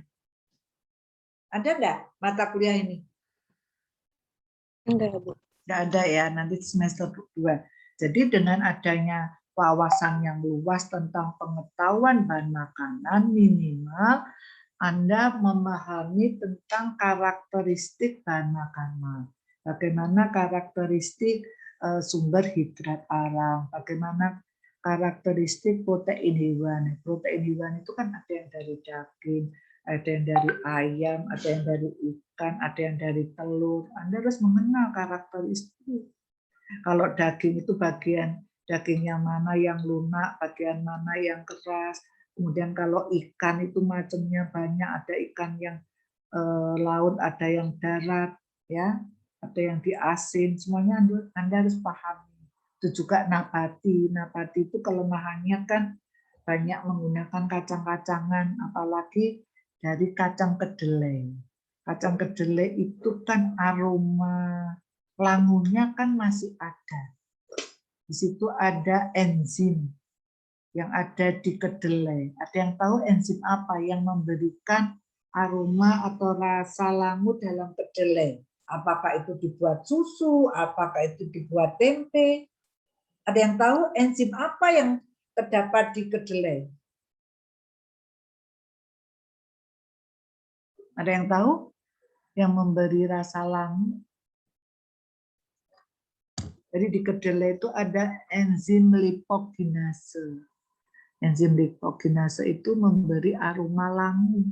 Ada nggak mata kuliah ini? Enggak, Bu. Nggak ada ya, nanti semester 2. Jadi dengan adanya wawasan yang luas tentang pengetahuan bahan makanan, minimal Anda memahami tentang karakteristik bahan makanan. Bagaimana karakteristik sumber hidrat alam, bagaimana karakteristik protein hewan. Protein hewan itu kan ada yang dari daging, ada yang dari ayam, ada yang dari ikan, ada yang dari telur. Anda harus mengenal karakteristik. Kalau daging itu bagian daging yang mana yang lunak, bagian mana yang keras, Kemudian kalau ikan itu macamnya banyak, ada ikan yang laut, ada yang darat, ya, ada yang di asin, semuanya Anda harus pahami. Itu juga nabati. Nabati itu kelemahannya kan banyak menggunakan kacang-kacangan, apalagi dari kacang kedelai. Kacang kedelai itu kan aroma langunya kan masih ada. Di situ ada enzim yang ada di kedelai. Ada yang tahu enzim apa yang memberikan aroma atau rasa langu dalam kedelai? Apakah itu dibuat susu? Apakah itu dibuat tempe? Ada yang tahu enzim apa yang terdapat di kedelai? Ada yang tahu yang memberi rasa langu? Jadi di kedelai itu ada enzim lipogenase. Enzim lipogenase itu memberi aroma langu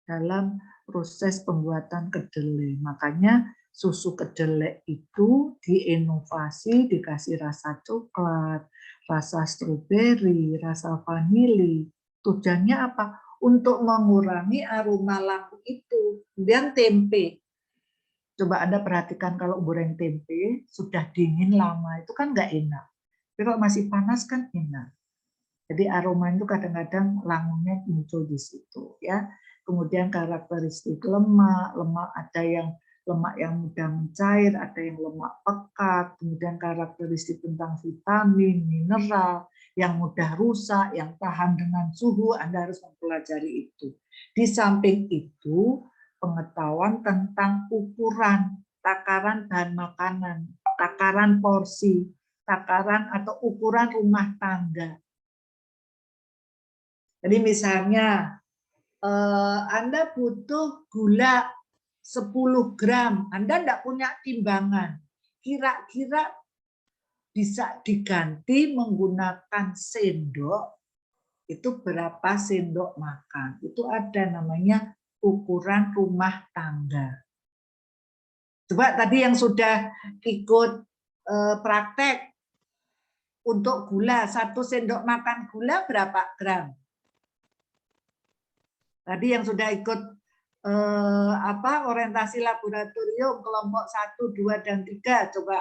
dalam proses pembuatan kedelai. Makanya susu kedelai itu diinovasi, dikasih rasa coklat, rasa stroberi, rasa vanili. Tujuannya apa? Untuk mengurangi aroma langu itu. Kemudian tempe. Coba Anda perhatikan kalau goreng tempe, sudah dingin lama, itu kan nggak enak. Tapi kalau masih panas kan enak. Jadi aroma itu kadang-kadang langunya muncul di situ, ya. Kemudian karakteristik lemak, ada yang lemak yang mudah mencair, ada yang lemak pekat, kemudian karakteristik tentang vitamin, mineral, yang mudah rusak, yang tahan dengan suhu, Anda harus mempelajari itu. Di samping itu, pengetahuan tentang ukuran, takaran bahan makanan, takaran porsi, takaran atau ukuran rumah tangga. Jadi misalnya Anda butuh gula 10 gram, Anda tidak punya timbangan, kira-kira bisa diganti menggunakan sendok, itu berapa sendok makan. Itu ada namanya ukuran rumah tangga. Coba tadi yang sudah ikut praktek untuk gula, 1 sendok makan gula berapa gram? Tadi yang sudah ikut orientasi laboratorium kelompok 1, 2, dan 3, coba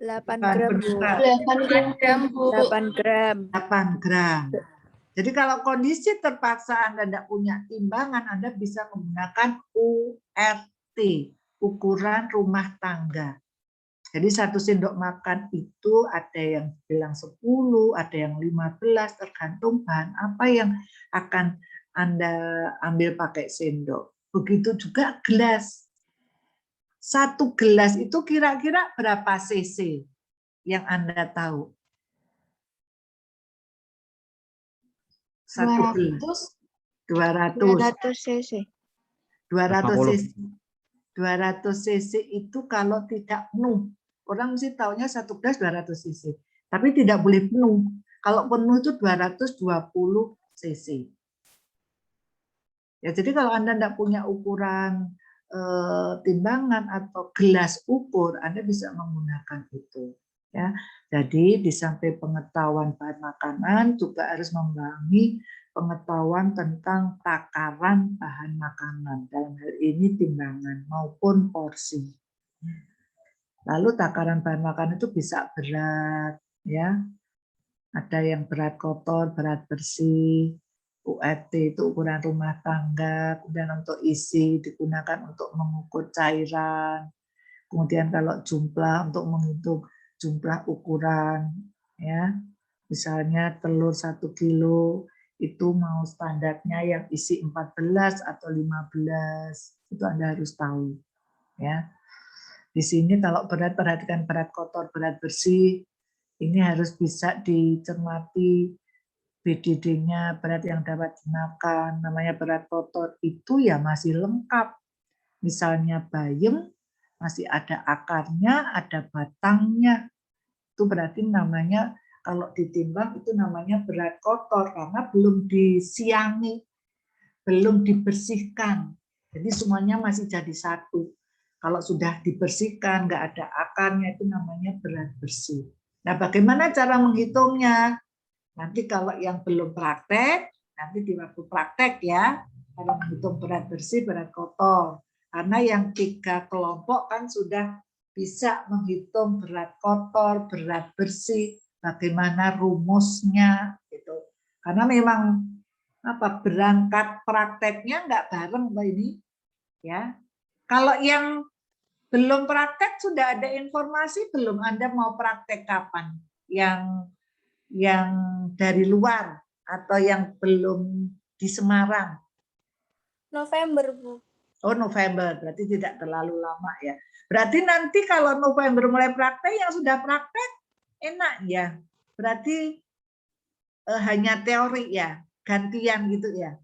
8 gram, Bu. 8 gram, Bu. 8 gram. 8 gram. Jadi kalau kondisi terpaksa Anda tidak punya timbangan, Anda bisa menggunakan URT, ukuran rumah tangga. Jadi 1 sendok makan itu ada yang bilang 10, ada yang 15, tergantung bahan apa yang akan Anda ambil pakai sendok. Begitu juga gelas. 1 gelas itu kira-kira berapa cc yang Anda tahu? 1 gelas. 200 cc. 200 cc. 200 cc itu kalau tidak penuh. Orang mesti taunya 1 gelas 200 cc. Tapi tidak boleh penuh. Kalau penuh itu 220 cc. Ya, jadi kalau Anda tidak punya ukuran timbangan atau gelas ukur, Anda bisa menggunakan itu. Ya, jadi di samping pengetahuan bahan makanan juga harus memahami pengetahuan tentang takaran bahan makanan. Dalam hal ini timbangan maupun porsi. Lalu takaran bahan makanan itu bisa berat, ya. Ada yang berat kotor, berat bersih. URT itu ukuran rumah tangga, kemudian untuk isi digunakan untuk mengukur cairan, kemudian kalau jumlah untuk menghitung jumlah ukuran, ya misalnya telur 1 kilo itu mau standarnya yang isi 14 atau 15, itu Anda harus tahu, ya. Di sini kalau berat, perhatikan berat kotor, berat bersih, ini harus bisa dicermati. BDD-nya, berat yang dapat dimakan, namanya berat kotor itu ya masih lengkap. Misalnya bayam, masih ada akarnya, ada batangnya. Itu berarti namanya, kalau ditimbang itu namanya berat kotor, karena belum disiangi, belum dibersihkan. Jadi semuanya masih jadi satu. Kalau sudah dibersihkan, nggak ada akarnya, itu namanya berat bersih. Nah, bagaimana cara menghitungnya? Nanti kalau yang belum praktek, nanti di waktu praktek ya, kalau menghitung berat bersih, berat kotor. Karena yang 3 kelompok kan sudah bisa menghitung berat kotor, berat bersih, bagaimana rumusnya gitu. Karena memang berangkat prakteknya nggak bareng Mbak ini ya. Kalau yang belum praktek sudah ada informasi belum Anda mau praktek kapan? Yang dari luar atau yang belum di Semarang? November, Bu. Oh, November, berarti tidak terlalu lama ya. Berarti nanti kalau November mulai praktek, yang sudah praktek enak ya. Berarti hanya teori ya, gantian gitu ya.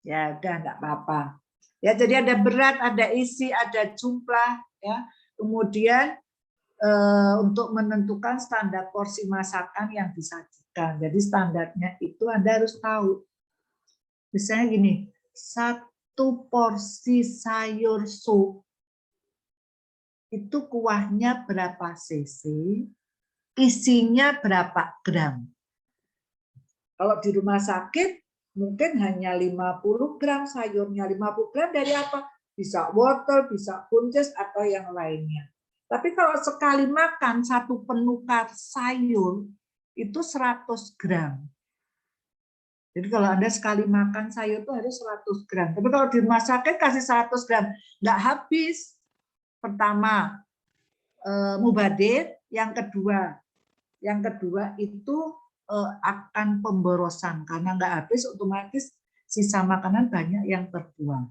Ya udah enggak apa-apa. Ya, jadi ada berat, ada isi, ada jumlah ya. Kemudian untuk menentukan standar porsi masakan yang disajikan. Jadi standarnya itu Anda harus tahu. Misalnya gini, 1 porsi sayur sup itu kuahnya berapa cc, isinya berapa gram. Kalau di rumah sakit mungkin hanya 50 gram sayurnya. 50 gram dari apa? Bisa wortel, bisa buncis, atau yang lainnya. Tapi kalau sekali makan 1 penukar sayur itu 100 gram. Jadi kalau Anda sekali makan sayur itu harus 100 gram. Tapi kalau di rumah sakit kasih 100 gram, nggak habis. Pertama, mubadir. Yang kedua itu akan pemborosan. Karena nggak habis, otomatis sisa makanan banyak yang terbuang.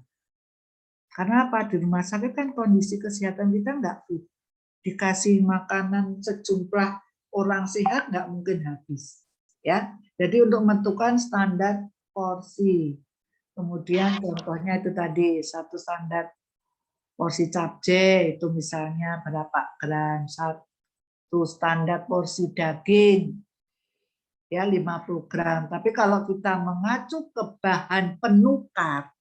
Karena apa? Di rumah sakit kan kondisi kesehatan kita nggak fit. Dikasih makanan sejumlah orang sehat nggak mungkin habis ya. Jadi untuk menentukan standar porsi, kemudian contohnya itu tadi 1 standar porsi capcay itu misalnya berapa gram, 1 standar porsi daging ya 50 gram. Tapi kalau kita mengacu ke bahan penukar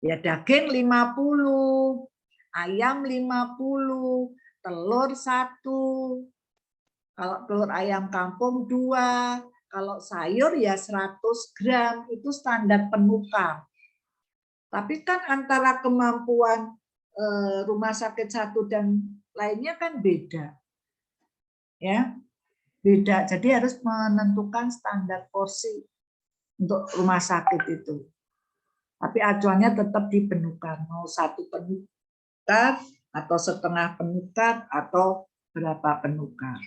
ya daging 50, ayam 50, telur 1, kalau telur ayam kampung 2, kalau sayur ya 100 gram, itu standar penukar. Tapi kan antara kemampuan rumah sakit satu dan lainnya kan beda. Ya, beda. Jadi harus menentukan standar porsi untuk rumah sakit itu. Tapi acuannya tetap di penukar, mau 1 penukar atau setengah penukar atau berapa penukar.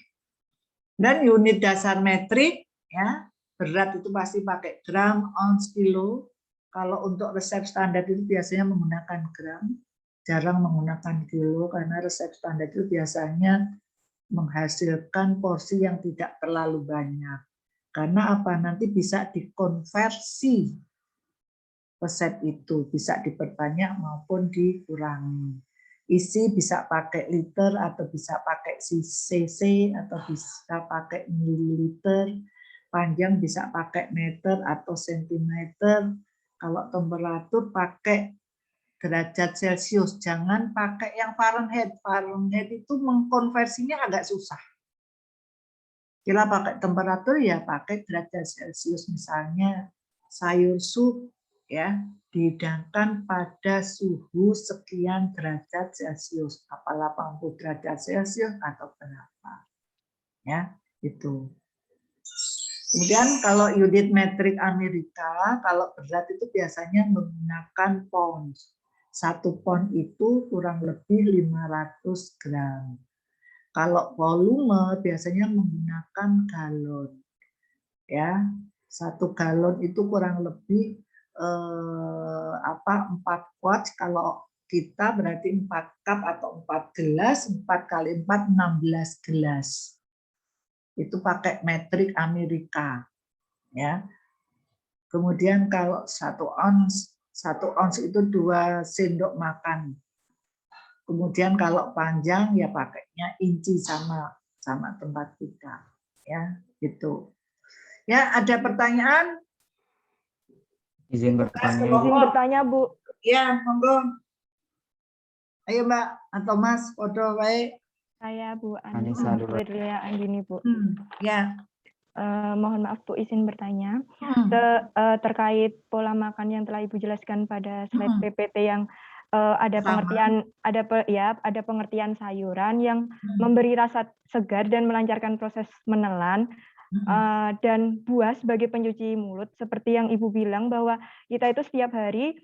Dan unit dasar metrik ya, berat itu pasti pakai gram, ounce, kilo. Kalau untuk resep standar itu biasanya menggunakan gram, jarang menggunakan kilo karena resep standar itu biasanya menghasilkan porsi yang tidak terlalu banyak. Karena apa? Nanti bisa dikonversi resep itu, bisa diperbanyak maupun dikurangi. Isi bisa pakai liter atau bisa pakai cc atau bisa pakai mililiter, panjang bisa pakai meter atau sentimeter. Kalau temperatur pakai derajat Celcius, jangan pakai yang Fahrenheit. Fahrenheit itu mengkonversinya agak susah. Bila pakai temperatur ya pakai derajat Celcius, misalnya sayur sup ya dihidangkan pada suhu sekian derajat Celcius, apa 80 derajat Celcius atau berapa ya itu. Kemudian kalau unit metrik Amerika, kalau berat itu biasanya menggunakan pounds. 1 pound itu kurang lebih 500 gram. Kalau volume biasanya menggunakan galon. Ya, 1 galon itu kurang lebih 4 quarts. Kalau kita berarti 4 cup atau 4 gelas, 4 kali 4 16 gelas. Itu pakai metrik Amerika ya. Kemudian kalau 1 ounce itu 2 sendok makan. Kemudian kalau panjang ya pakainya inci sama tempat kita ya gitu. Ya, ada pertanyaan? Izin bertanya. Izin bertanya, Bu. Ya, monggo. Ayo Mbak atau Mas, foto baik. Saya Bu Anissa dulu. Anissa Andini, Bu. Ya. Mohon maaf Bu, izin bertanya. Terkait pola makan yang telah Ibu jelaskan pada slide PPT yang ada pengertian sayuran yang memberi rasa segar dan melancarkan proses menelan, dan buah sebagai pencuci mulut, seperti yang Ibu bilang bahwa kita itu setiap hari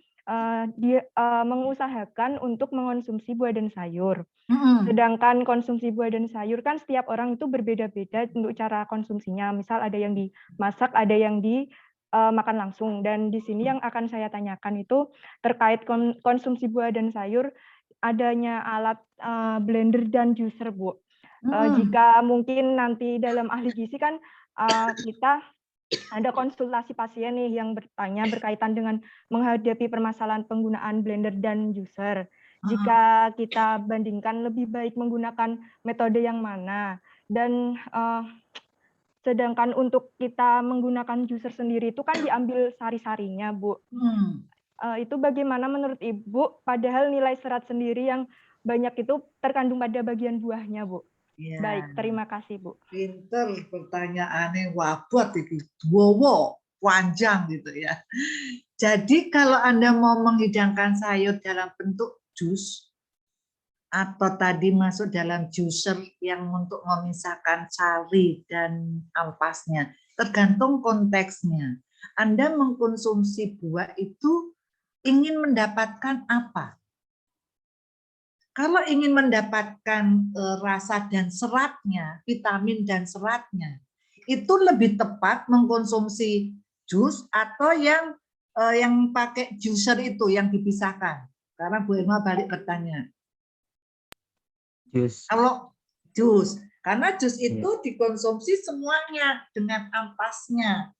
mengusahakan untuk mengonsumsi buah dan sayur. Sedangkan konsumsi buah dan sayur kan setiap orang itu berbeda-beda untuk cara konsumsinya. Misal ada yang dimasak, ada yang dimakan langsung. Dan di sini yang akan saya tanyakan itu terkait konsumsi buah dan sayur, adanya alat blender dan juicer, Bu. Jika mungkin nanti dalam ahli gizi kan kita ada konsultasi pasien nih yang bertanya berkaitan dengan menghadapi permasalahan penggunaan blender dan juicer. Jika kita bandingkan lebih baik menggunakan metode yang mana, dan sedangkan untuk kita menggunakan juicer sendiri itu kan diambil sari-sarinya, Bu. Itu bagaimana menurut Ibu, padahal nilai serat sendiri yang banyak itu terkandung pada bagian buahnya, Bu. Ya. Baik, terima kasih, Bu. Pinter pertanyaannya, wabot itu, wow, panjang gitu ya. Jadi kalau Anda mau menghidangkan sayur dalam bentuk jus, atau tadi masuk dalam juicer yang untuk memisahkan sari dan ampasnya, tergantung konteksnya. Anda mengkonsumsi buah itu ingin mendapatkan apa? Kalau ingin mendapatkan rasa dan seratnya, vitamin dan seratnya, itu lebih tepat mengkonsumsi jus atau yang pakai juicer itu yang dipisahkan. Karena Bu Irma balik bertanya. Jus. Kalau jus, karena jus itu dikonsumsi semuanya dengan ampasnya.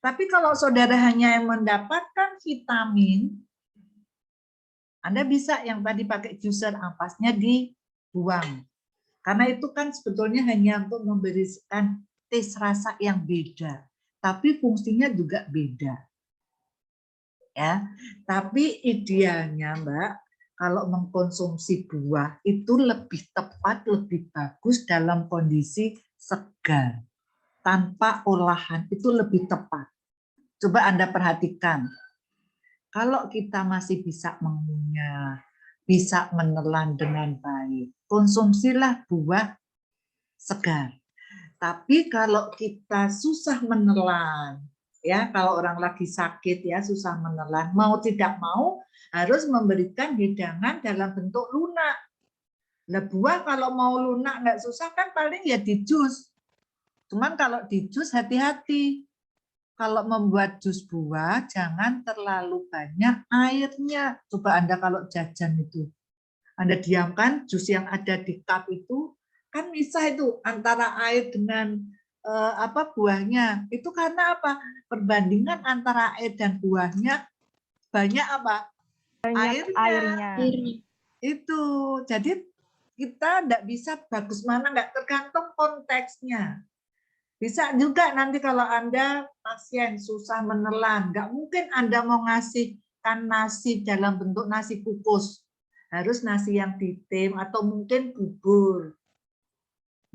Tapi kalau saudara hanya yang mendapatkan vitamin, Anda bisa yang tadi pakai juicer, ampasnya dibuang. Karena itu kan sebetulnya hanya untuk memberikan taste rasa yang beda, tapi fungsinya juga beda. Ya, tapi idealnya Mbak, kalau mengkonsumsi buah itu lebih tepat, lebih bagus dalam kondisi segar, tanpa olahan, itu lebih tepat. Coba Anda perhatikan. Kalau kita masih bisa mengunyah, bisa menelan dengan baik, konsumsilah buah segar. Tapi kalau kita susah menelan, ya kalau orang lagi sakit ya susah menelan, mau tidak mau harus memberikan hidangan dalam bentuk lunak. Nah, buah kalau mau lunak nggak susah kan paling ya di jus. Cuman kalau di jus hati-hati. Kalau membuat jus buah, jangan terlalu banyak airnya. Coba Anda kalau jajan itu, Anda diamkan jus yang ada di cup itu, kan misah itu antara air dengan buahnya. Itu karena apa? Perbandingan antara air dan buahnya banyak apa? Banyak airnya. Itu. Jadi kita tidak bisa bagus mana, nggak tergantung konteksnya. Bisa juga nanti kalau Anda pasien susah menelan, nggak mungkin Anda mau ngasihkan nasi dalam bentuk nasi kukus. Harus nasi yang ditim atau mungkin bubur.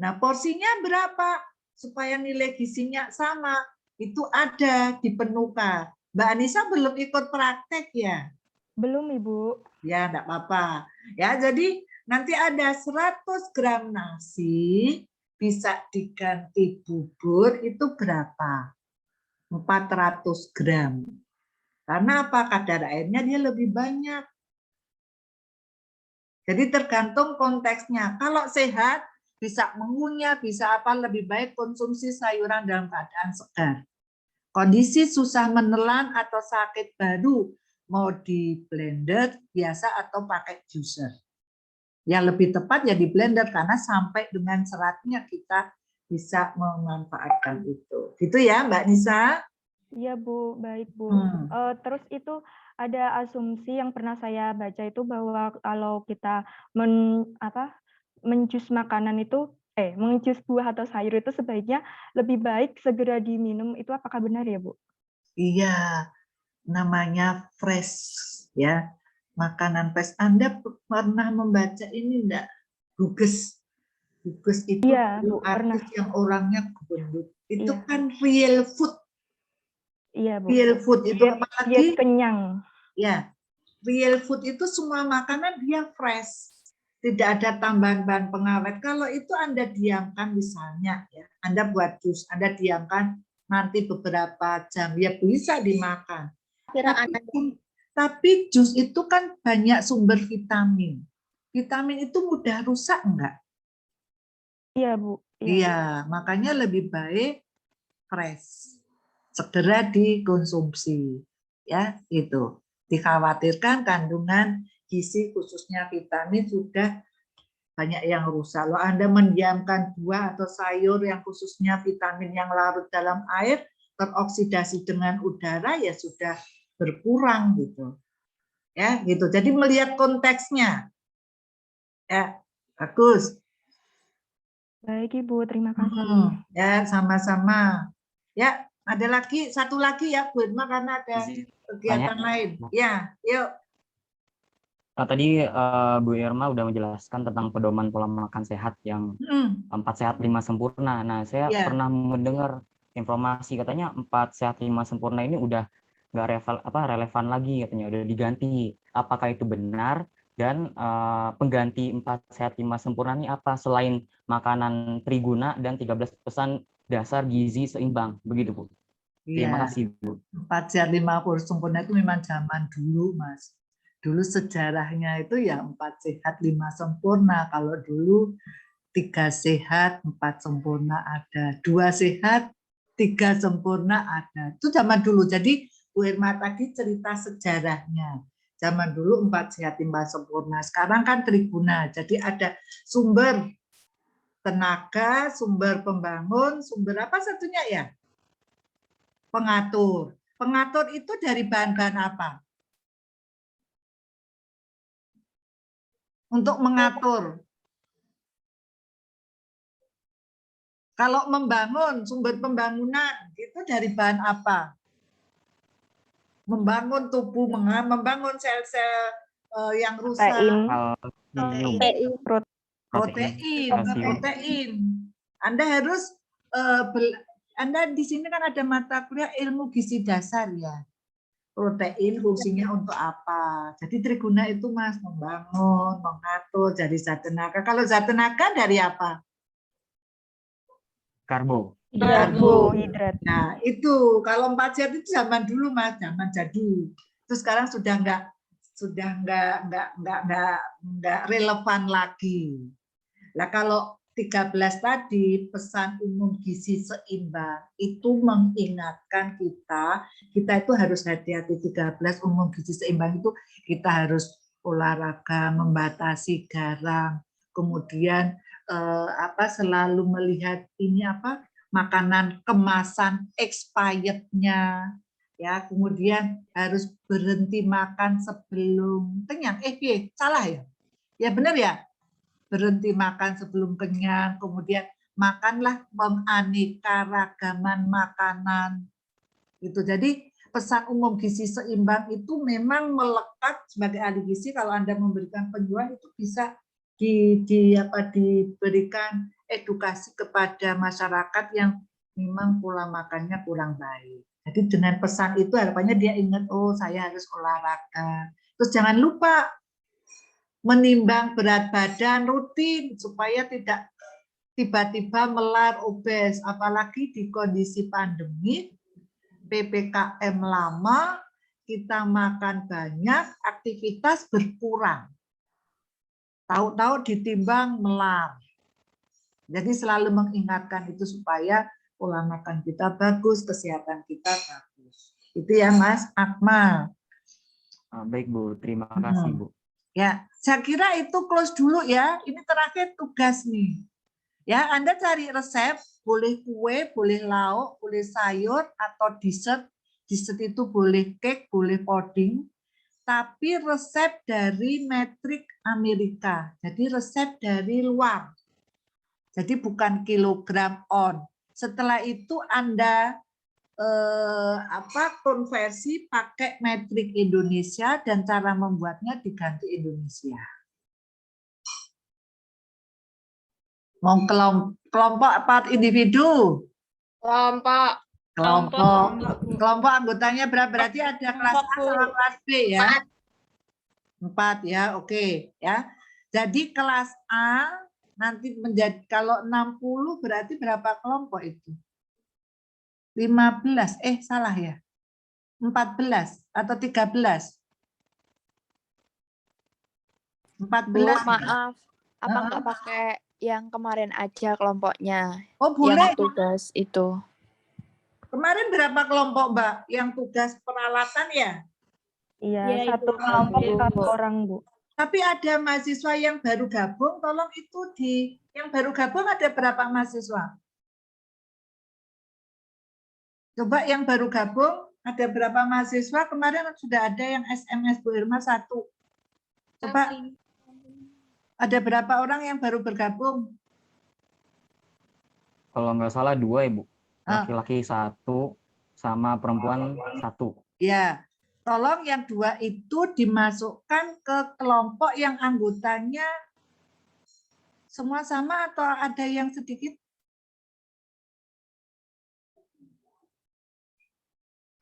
Nah, porsinya berapa? Supaya nilai gizinya sama. Itu ada di Penuka. Mbak Anissa belum ikut praktek ya? Belum, Ibu. Ya, enggak apa-apa. Ya, jadi nanti ada 100 gram nasi, bisa diganti bubur itu berapa? 400 gram. Karena apa? Kadar airnya dia lebih banyak. Jadi tergantung konteksnya. Kalau sehat, bisa mengunyah, bisa apa, lebih baik konsumsi sayuran dalam keadaan segar. Kondisi susah menelan atau sakit baru, mau di blender biasa atau pakai juicer. Yang lebih tepat ya di blender karena sampai dengan seratnya kita bisa memanfaatkan itu. Gitu ya Mbak Nisa? Iya Bu, baik Bu. Terus itu ada asumsi yang pernah saya baca itu bahwa kalau kita menjus makanan itu, menjus buah atau sayur itu sebaiknya lebih baik segera diminum. Itu apakah benar ya Bu? Iya, namanya fresh ya. Makanan fresh. Anda pernah membaca ini enggak? Guges. Gugus itu Iya, dulu Bu, pernah. artis yang orangnya gendut. Itu Iya. kan real food. Iya, Bu. Real food itu Diet apalagi kenyang. ya. Real food itu semua makanan dia fresh. Tidak ada tambahan bahan pengawet. Kalau itu Anda diamkan misalnya ya, Anda buat jus, Anda diamkan nanti beberapa jam ya bisa dimakan. Tapi jus itu kan banyak sumber vitamin. Vitamin itu mudah rusak enggak? Iya, Bu. Iya, makanya lebih baik fresh. Segera dikonsumsi. Ya, itu. Dikhawatirkan kandungan gizi khususnya vitamin sudah banyak yang rusak. Kalau Anda mendiamkan buah atau sayur yang khususnya vitamin yang larut dalam air, teroksidasi dengan udara ya sudah berkurang gitu. Ya, gitu. Jadi melihat konteksnya. Ya, bagus. Baik, Ibu. Terima kasih. Ya, sama-sama. Ya, ada lagi, satu lagi ya, Bu Irma, karena ada kegiatan lain. Ya, yuk. Tadi Bu Irma udah menjelaskan tentang pedoman pola makan sehat yang 4 sehat 5 sempurna. Nah, saya pernah mendengar informasi katanya 4 sehat 5 sempurna ini udah nggak relevan lagi katanya, udah diganti. Apakah itu benar? Dan pengganti 4 sehat 5 sempurna ini apa selain makanan triguna dan 13 pesan dasar gizi seimbang? Begitu, Bu. Terima kasih, Bu. 4 sehat 5 sempurna itu memang zaman dulu, Mas. Dulu sejarahnya itu ya 4 sehat 5 sempurna. Kalau dulu 3 sehat 4 sempurna ada, 2 sehat 3 sempurna ada. Itu zaman dulu. Jadi Bu Irma tadi cerita sejarahnya. Zaman dulu 4 sehat 5 sempurna. Sekarang kan triguna. Jadi ada sumber tenaga, sumber pembangun, sumber apa satunya ya? Pengatur. Pengatur itu dari bahan-bahan apa? Untuk mengatur. Kalau membangun, sumber pembangunan itu dari bahan apa? Membangun tubuh, membangun sel-sel yang rusak. Protein. Anda harus, Anda di sini kan ada mata kuliah ilmu gizi dasar ya. Protein fungsinya untuk apa? Jadi triguna itu Mas membangun, mengatur dari zat tenaga. Kalau zat tenaga dari apa? Karbohidrat. Nah, itu kalau 4 sehat itu zaman dulu Mas, zaman jadul. Terus sekarang sudah enggak relevan lagi. Lah kalau 13 tadi pesan umum gizi seimbang itu mengingatkan kita itu harus hati-hati. 13 umum gizi seimbang itu kita harus olahraga, membatasi garam, kemudian selalu melihat ini makanan kemasan expired-nya ya, kemudian harus berhenti makan sebelum kenyang. Salah ya? Ya benar ya? Berhenti makan sebelum kenyang, kemudian makanlah menganeka ragaman makanan. Gitu. Jadi pesan umum gizi seimbang itu memang melekat sebagai ahli gizi. Kalau Anda memberikan penyuluhan itu bisa diberikan edukasi kepada masyarakat yang memang pola makannya kurang baik. Jadi dengan pesan itu harapannya dia ingat, oh saya harus olahraga. Terus jangan lupa menimbang berat badan rutin supaya tidak tiba-tiba melar obes, apalagi di kondisi pandemi, PPKM lama, kita makan banyak, aktivitas berkurang. Tahu-tahu ditimbang melar. Jadi selalu mengingatkan itu supaya pola makan kita bagus, kesehatan kita bagus. Itu ya Mas Akmal. Baik Bu, terima kasih Bu. Ya, saya kira itu close dulu ya. Ini terakhir tugas nih. Ya, Anda cari resep, boleh kue, boleh lauk, boleh sayur atau dessert. Dessert itu boleh cake, boleh pudding. Tapi resep dari metrik Amerika. Jadi resep dari luar. Jadi bukan kilogram on. Setelah itu Anda konversi pakai metrik Indonesia dan cara membuatnya diganti Indonesia. Mau kelompok apa individu? Kelompok. Kelompok anggotanya berapa? Berarti ada kelas A sama kelas B ya? 4 ya, oke ya. Jadi kelas A nanti menjadi kalau 60 berarti berapa kelompok itu? 15, salah ya? 14 atau 13? 14. Maaf, apa nggak pakai yang kemarin aja kelompoknya? Oh, boleh. Yang tugas itu. Kemarin berapa kelompok, Mbak? Yang tugas peralatan ya? Iya, satu kelompok 1 orang, Bu. Tapi ada mahasiswa yang baru gabung, tolong itu yang baru gabung ada berapa mahasiswa? Coba yang baru gabung ada berapa mahasiswa? Kemarin sudah ada yang SMS Bu Irma 1. Coba ada berapa orang yang baru bergabung? Kalau nggak salah 2, Ibu. Laki-laki 1 sama perempuan 1. Ya, tolong yang 2 itu dimasukkan ke kelompok yang anggotanya semua sama atau ada yang sedikit?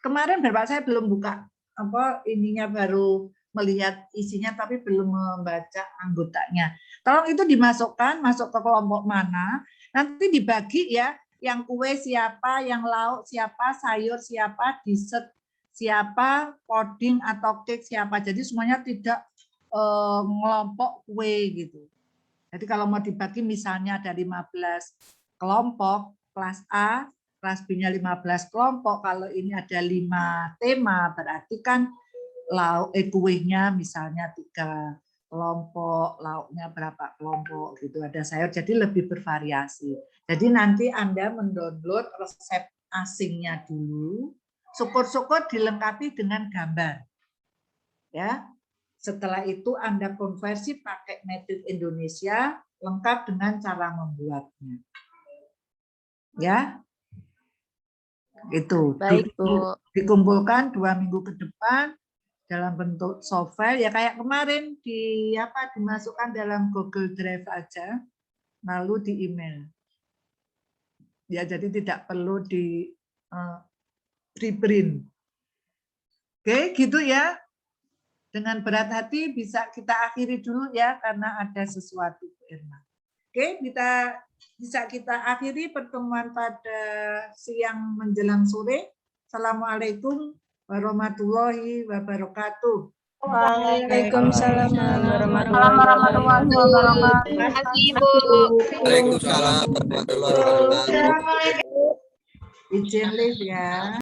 Kemarin Bapak saya belum buka ininya, baru melihat isinya tapi belum membaca anggotanya. Tolong itu dimasukkan, masuk ke kelompok mana, nanti dibagi ya, yang kue siapa, yang lauk siapa, sayur siapa, dessert siapa, puding atau cake siapa. Jadi semuanya tidak ngelompok kue gitu. Jadi kalau mau dibagi misalnya ada 15 kelompok, kelas A, kelas B-nya 15 kelompok, kalau ini ada 5 tema, berarti kan kuenya misalnya 3 kelompok, lauknya berapa kelompok gitu, ada sayur, jadi lebih bervariasi. Jadi nanti Anda mendownload resep asingnya dulu, syukur-syukur dilengkapi dengan gambar. Ya. Setelah itu Anda konversi pakai Made in Indonesia, lengkap dengan cara membuatnya. Ya. Itu. Baik, Bu. Dikumpulkan 2 minggu ke depan dalam bentuk software ya, kayak kemarin dimasukkan dalam Google Drive aja, lalu di email. Ya, jadi tidak perlu di preprint. Oke, gitu ya. Dengan berat hati bisa kita akhiri dulu ya, karena ada sesuatu, Irma. Oke, bisa kita akhiri pertemuan pada siang menjelang sore. Assalamualaikum warahmatullahi wabarakatuh. Waalaikumsalam warahmatullahi wabarakatuh. Terima kasih, Ibu. Waalaikumsalam warahmatullahi wabarakatuh. Izin live ya.